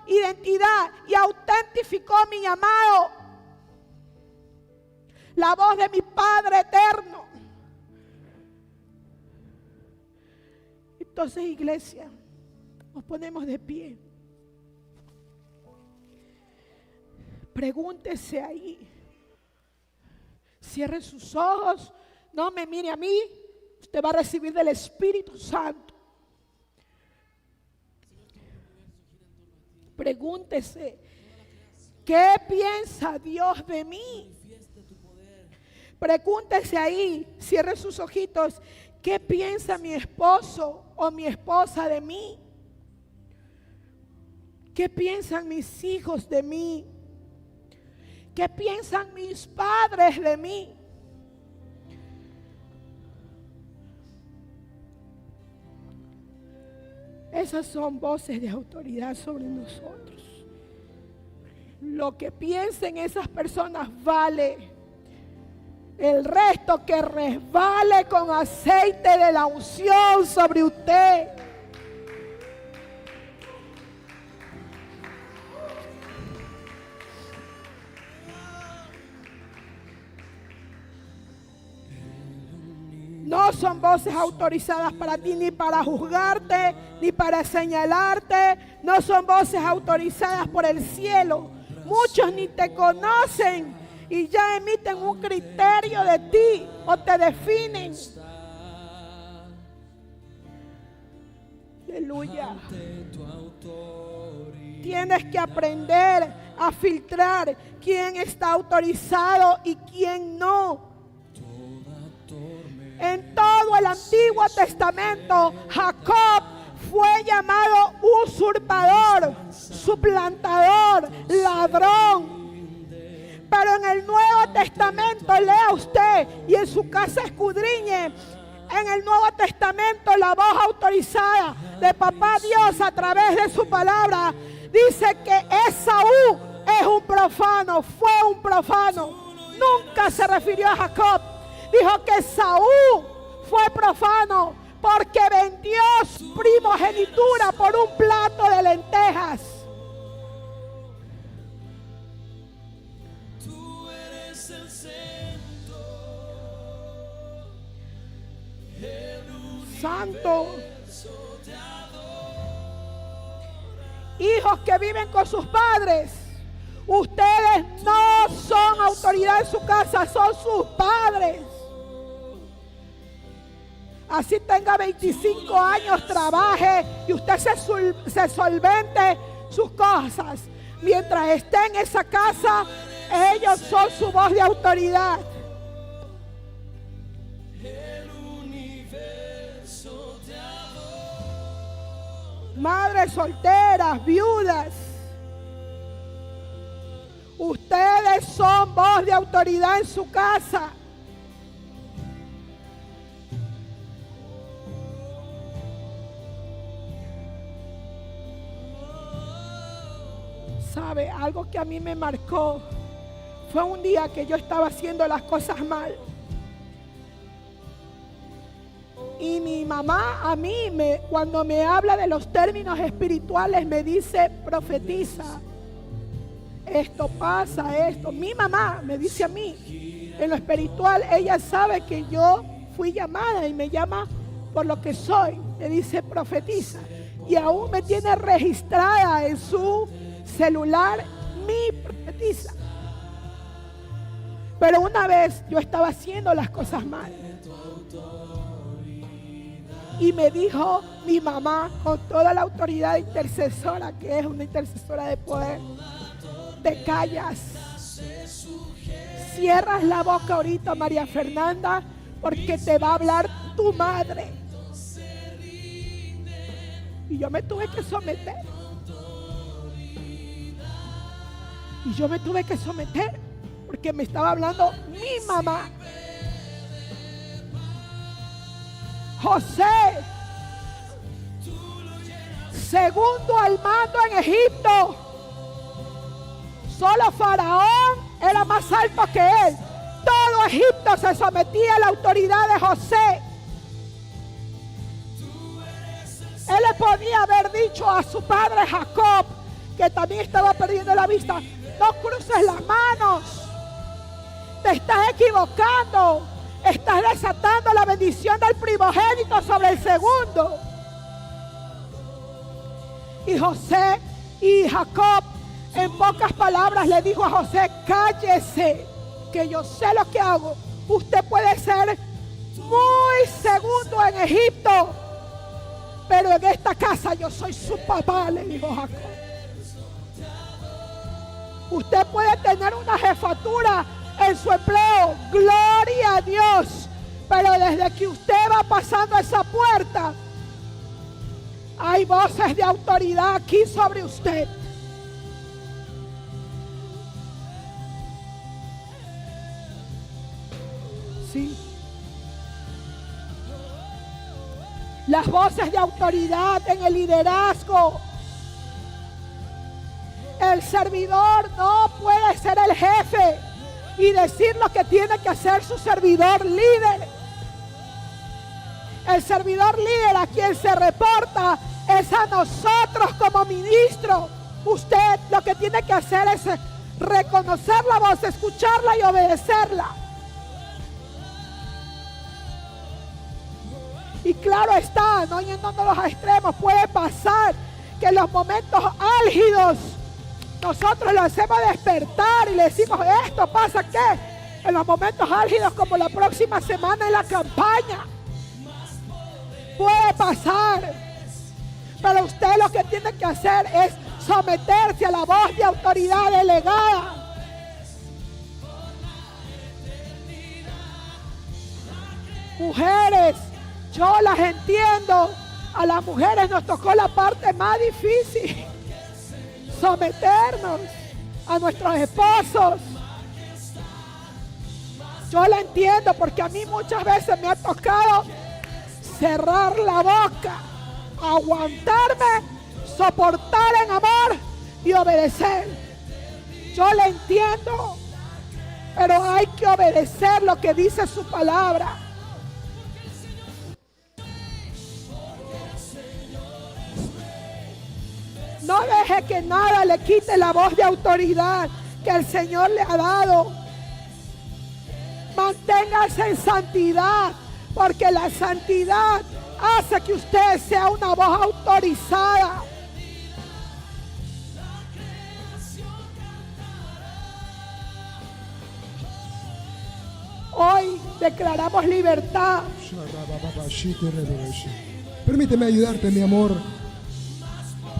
identidad y autentificó mi llamado. La voz de mi Padre eterno. Entonces, iglesia, nos ponemos de pie. Pregúntese ahí. Cierre sus ojos. No me mire a mí. Usted va a recibir del Espíritu Santo. Pregúntese, ¿qué piensa Dios de mí? Pregúntese ahí, cierre sus ojitos, ¿qué piensa mi esposo o mi esposa de mí? ¿Qué piensan mis hijos de mí? ¿Qué piensan mis padres de mí? Esas son voces de autoridad sobre nosotros. Lo que piensen esas personas vale. El resto que resbale con aceite de la unción sobre usted. No son voces autorizadas para ti, ni para juzgarte, ni para señalarte. No son voces autorizadas por el cielo. Muchos ni te conocen y ya emiten un criterio de ti o te definen. Aleluya. Tienes que aprender a filtrar quién está autorizado y quién no. En todo el Antiguo Testamento, Jacob fue llamado usurpador, suplantador, ladrón. Pero en el Nuevo Testamento, lea usted y en su casa escudriñe. En el Nuevo Testamento, la voz autorizada de Papá Dios a través de su palabra dice que Esaú es un profano, fue un profano. Nunca se refirió a Jacob. Dijo que Saúl fue profano porque vendió su primogenitura por un plato de lentejas. Tú eres el centro. Santo. Hijos que viven con sus padres, ustedes no son autoridad en su casa, son sus padres. Así tenga 25 años, trabaje y usted se solvente sus cosas. Mientras esté en esa casa, ellos son su voz de autoridad. Madres solteras, viudas, ustedes son voz de autoridad en su casa. ¿Sabe? Algo que a mí me marcó fue un día que yo estaba haciendo las cosas mal. Y mi mamá a mí, cuando me habla de los términos espirituales, me dice, profetiza. Esto pasa, esto. Mi mamá me dice a mí, en lo espiritual, ella sabe que yo fui llamada y me llama por lo que soy. Me dice, profetiza. Y aún me tiene registrada en su celular, mi profetiza. Pero una vez yo estaba haciendo las cosas mal. Y me dijo mi mamá, con toda la autoridad intercesora, que es una intercesora de poder, te callas. Cierras la boca ahorita, María Fernanda, porque te va a hablar tu madre. Y yo me tuve que someter. Y yo me tuve que someter porque me estaba hablando mi mamá. José, segundo al mando en Egipto. Solo Faraón era más alto que él. Todo Egipto se sometía a la autoridad de José. Él le podía haber dicho a su padre Jacob, que también estaba perdiendo la vista, no cruces las manos, te estás equivocando, estás desatando la bendición del primogénito sobre el segundo. Y José y Jacob, en pocas palabras, le dijo a José, cállese, que yo sé lo que hago. Usted puede ser muy segundo en Egipto, pero en esta casa yo soy su papá, le dijo Jacob. Usted puede tener una jefatura en su empleo, gloria a Dios, pero desde que usted va pasando esa puerta, hay voces de autoridad aquí sobre usted. Sí. Las voces de autoridad en el liderazgo. El servidor no puede ser el jefe y decir lo que tiene que hacer su servidor líder. El servidor líder a quien se reporta es a nosotros como ministro. Usted lo que tiene que hacer es reconocer la voz, escucharla y obedecerla. Y claro está, no yéndonos a los extremos, puede pasar que en los momentos álgidos nosotros lo hacemos despertar y le decimos, esto pasa ¿qué? En los momentos álgidos como la próxima semana en la campaña. Puede pasar. Pero usted lo que tiene que hacer es someterse a la voz de autoridad delegada. Mujeres, yo las entiendo. A las mujeres nos tocó la parte más difícil. Someternos a nuestros esposos. Yo la entiendo porque a mí muchas veces me ha tocado cerrar la boca, aguantarme, soportar en amor y obedecer. Yo la entiendo, pero hay que obedecer lo que dice su palabra. No deje que nada le quite la voz de autoridad que el Señor le ha dado. Manténgase en santidad. Porque la santidad hace que usted sea una voz autorizada. Hoy declaramos libertad. Permíteme ayudarte, mi amor.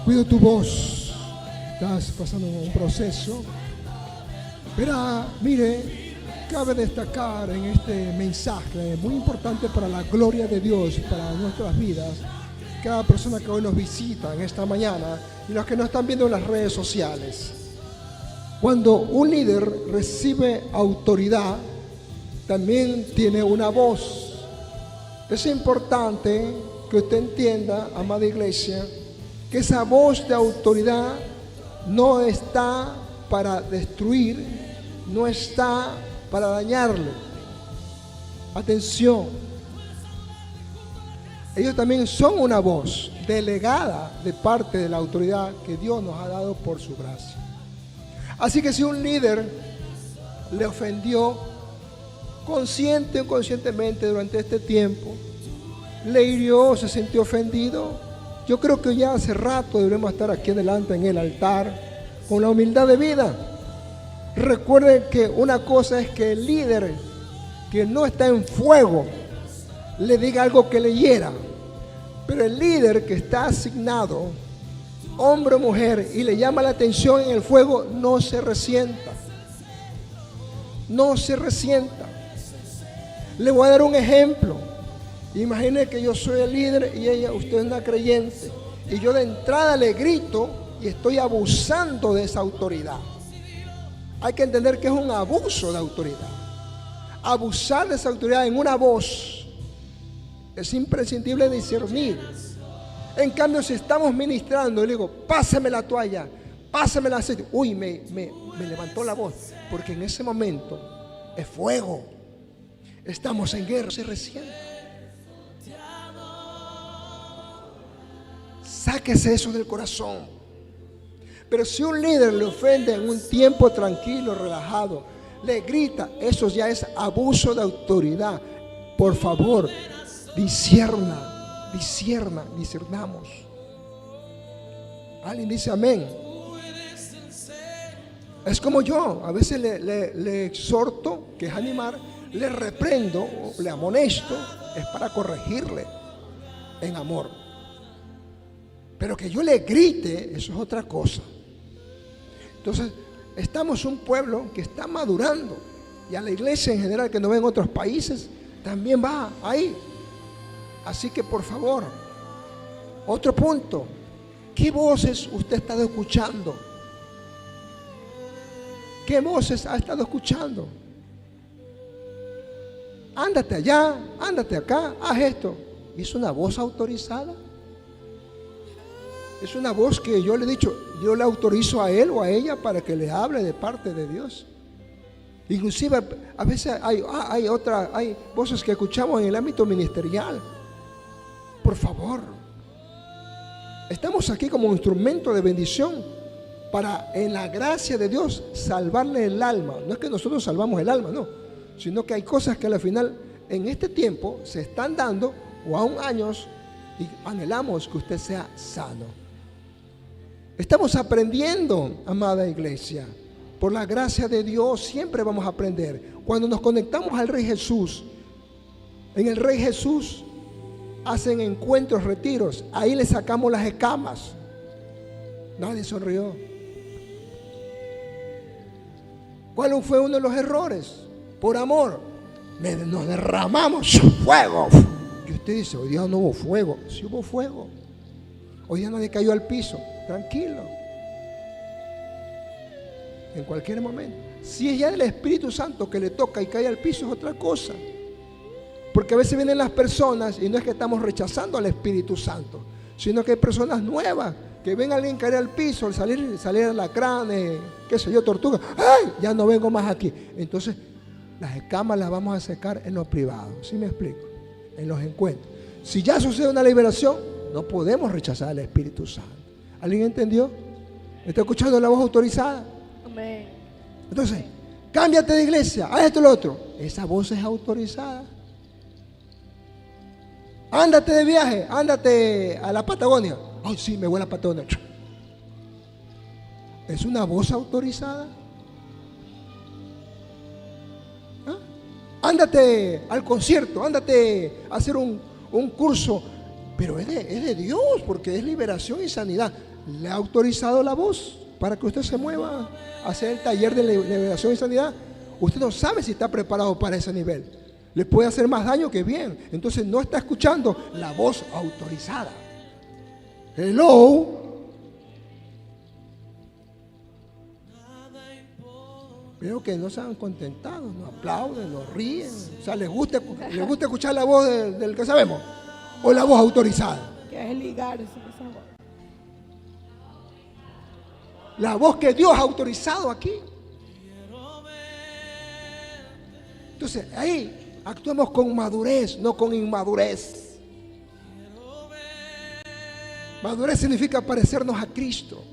Cuido tu voz. Estás pasando un proceso. Pero mire, cabe destacar en este mensaje muy importante para la gloria de Dios, para nuestras vidas, cada persona que hoy nos visita en esta mañana y los que nos están viendo en las redes sociales. Cuando un líder recibe autoridad, también tiene una voz. Es importante que usted entienda, amada iglesia, que esa voz de autoridad no está para destruir, no está para dañarle. Atención, ellos también son una voz delegada de parte de la autoridad que Dios nos ha dado por su gracia. Así que si un líder le ofendió consciente o inconscientemente durante este tiempo, le hirió, se sintió ofendido, yo creo que ya hace rato debemos estar aquí adelante en el altar con la humildad de vida. Recuerden que una cosa es que el líder que no está en fuego le diga algo que le hiera, pero el líder que está asignado, hombre o mujer, y le llama la atención en el fuego, no se resienta. No se resienta. Le voy a dar un ejemplo. Imagine que yo soy el líder y usted es una creyente, y yo de entrada le grito y estoy abusando de esa autoridad. Hay que entender que es un abuso de autoridad. Abusar de esa autoridad en una voz es imprescindible discernir. En cambio, si estamos ministrando y le digo, pásame la toalla, pásame el aceite, uy, me levantó la voz, porque en ese momento es fuego. Estamos en guerra, se resiente. Sáquese eso del corazón. Pero si un líder le ofende en un tiempo tranquilo, relajado, le grita, eso ya es abuso de autoridad. Por favor, discernamos. Alguien dice amén. Es como yo, a veces le exhorto, que es animar, le reprendo, le amonesto, es para corregirle en amor. Pero que yo le grite, eso es otra cosa. Entonces, estamos un pueblo que está madurando, y a la iglesia en general que nos ve en otros países, también va ahí. Así que por favor, otro punto, ¿qué voces usted ha estado escuchando? ¿Qué voces ha estado escuchando? Ándate allá, ándate acá, haz esto. ¿Y es una voz autorizada? Es una voz que yo le he dicho, yo le autorizo a él o a ella para que le hable de parte de Dios. Inclusive a veces hay voces que escuchamos en el ámbito ministerial. Por favor, estamos aquí como un instrumento de bendición para, en la gracia de Dios, salvarle el alma. No es que nosotros salvamos el alma, no, sino que hay cosas que al final en este tiempo se están dando, o aún años, y anhelamos que usted sea sano. Estamos aprendiendo, amada iglesia. Por la gracia de Dios siempre vamos a aprender. Cuando nos conectamos al Rey Jesús, en el Rey Jesús hacen encuentros, retiros. Ahí le sacamos las escamas. Nadie sonrió. ¿Cuál fue uno de los errores? Por amor, nos derramamos fuego. Y usted dice, hoy día no hubo fuego. Sí hubo fuego. Hoy día nadie cayó al piso. Tranquilo. En cualquier momento. Si es ya el Espíritu Santo que le toca y cae al piso, es otra cosa. Porque a veces vienen las personas, y no es que estamos rechazando al Espíritu Santo, sino que hay personas nuevas que ven a alguien caer al piso, al salir alacranes, qué sé yo, tortuga. ¡Ay! Ya no vengo más aquí. Entonces, las escamas las vamos a secar en lo privado. ¿Sí me explico? En los encuentros. Si ya sucede una liberación, no podemos rechazar al Espíritu Santo. ¿Alguien entendió? ¿Está escuchando la voz autorizada? Amén. Entonces, cámbiate de iglesia, haz esto y lo otro. Esa voz es autorizada. Ándate de viaje, ándate a la Patagonia. Ay, sí, me voy a la Patagonia. ¿Es una voz autorizada? ¿Ah? Ándate al concierto, ándate a hacer un curso. Pero es de Dios, porque es liberación y sanidad. ¿Le ha autorizado la voz para que usted se mueva a hacer el taller de liberación y sanidad? Usted no sabe si está preparado para ese nivel. Le puede hacer más daño que bien. Entonces no está escuchando la voz autorizada. Hello. Veo que no se han contentado, no aplauden, no ríen. O sea, les gusta escuchar la voz del que sabemos o la voz autorizada. Que es ligarse. Esa voz. La voz que Dios ha autorizado aquí. Entonces, ahí actuemos con madurez, no con inmadurez. Madurez significa parecernos a Cristo.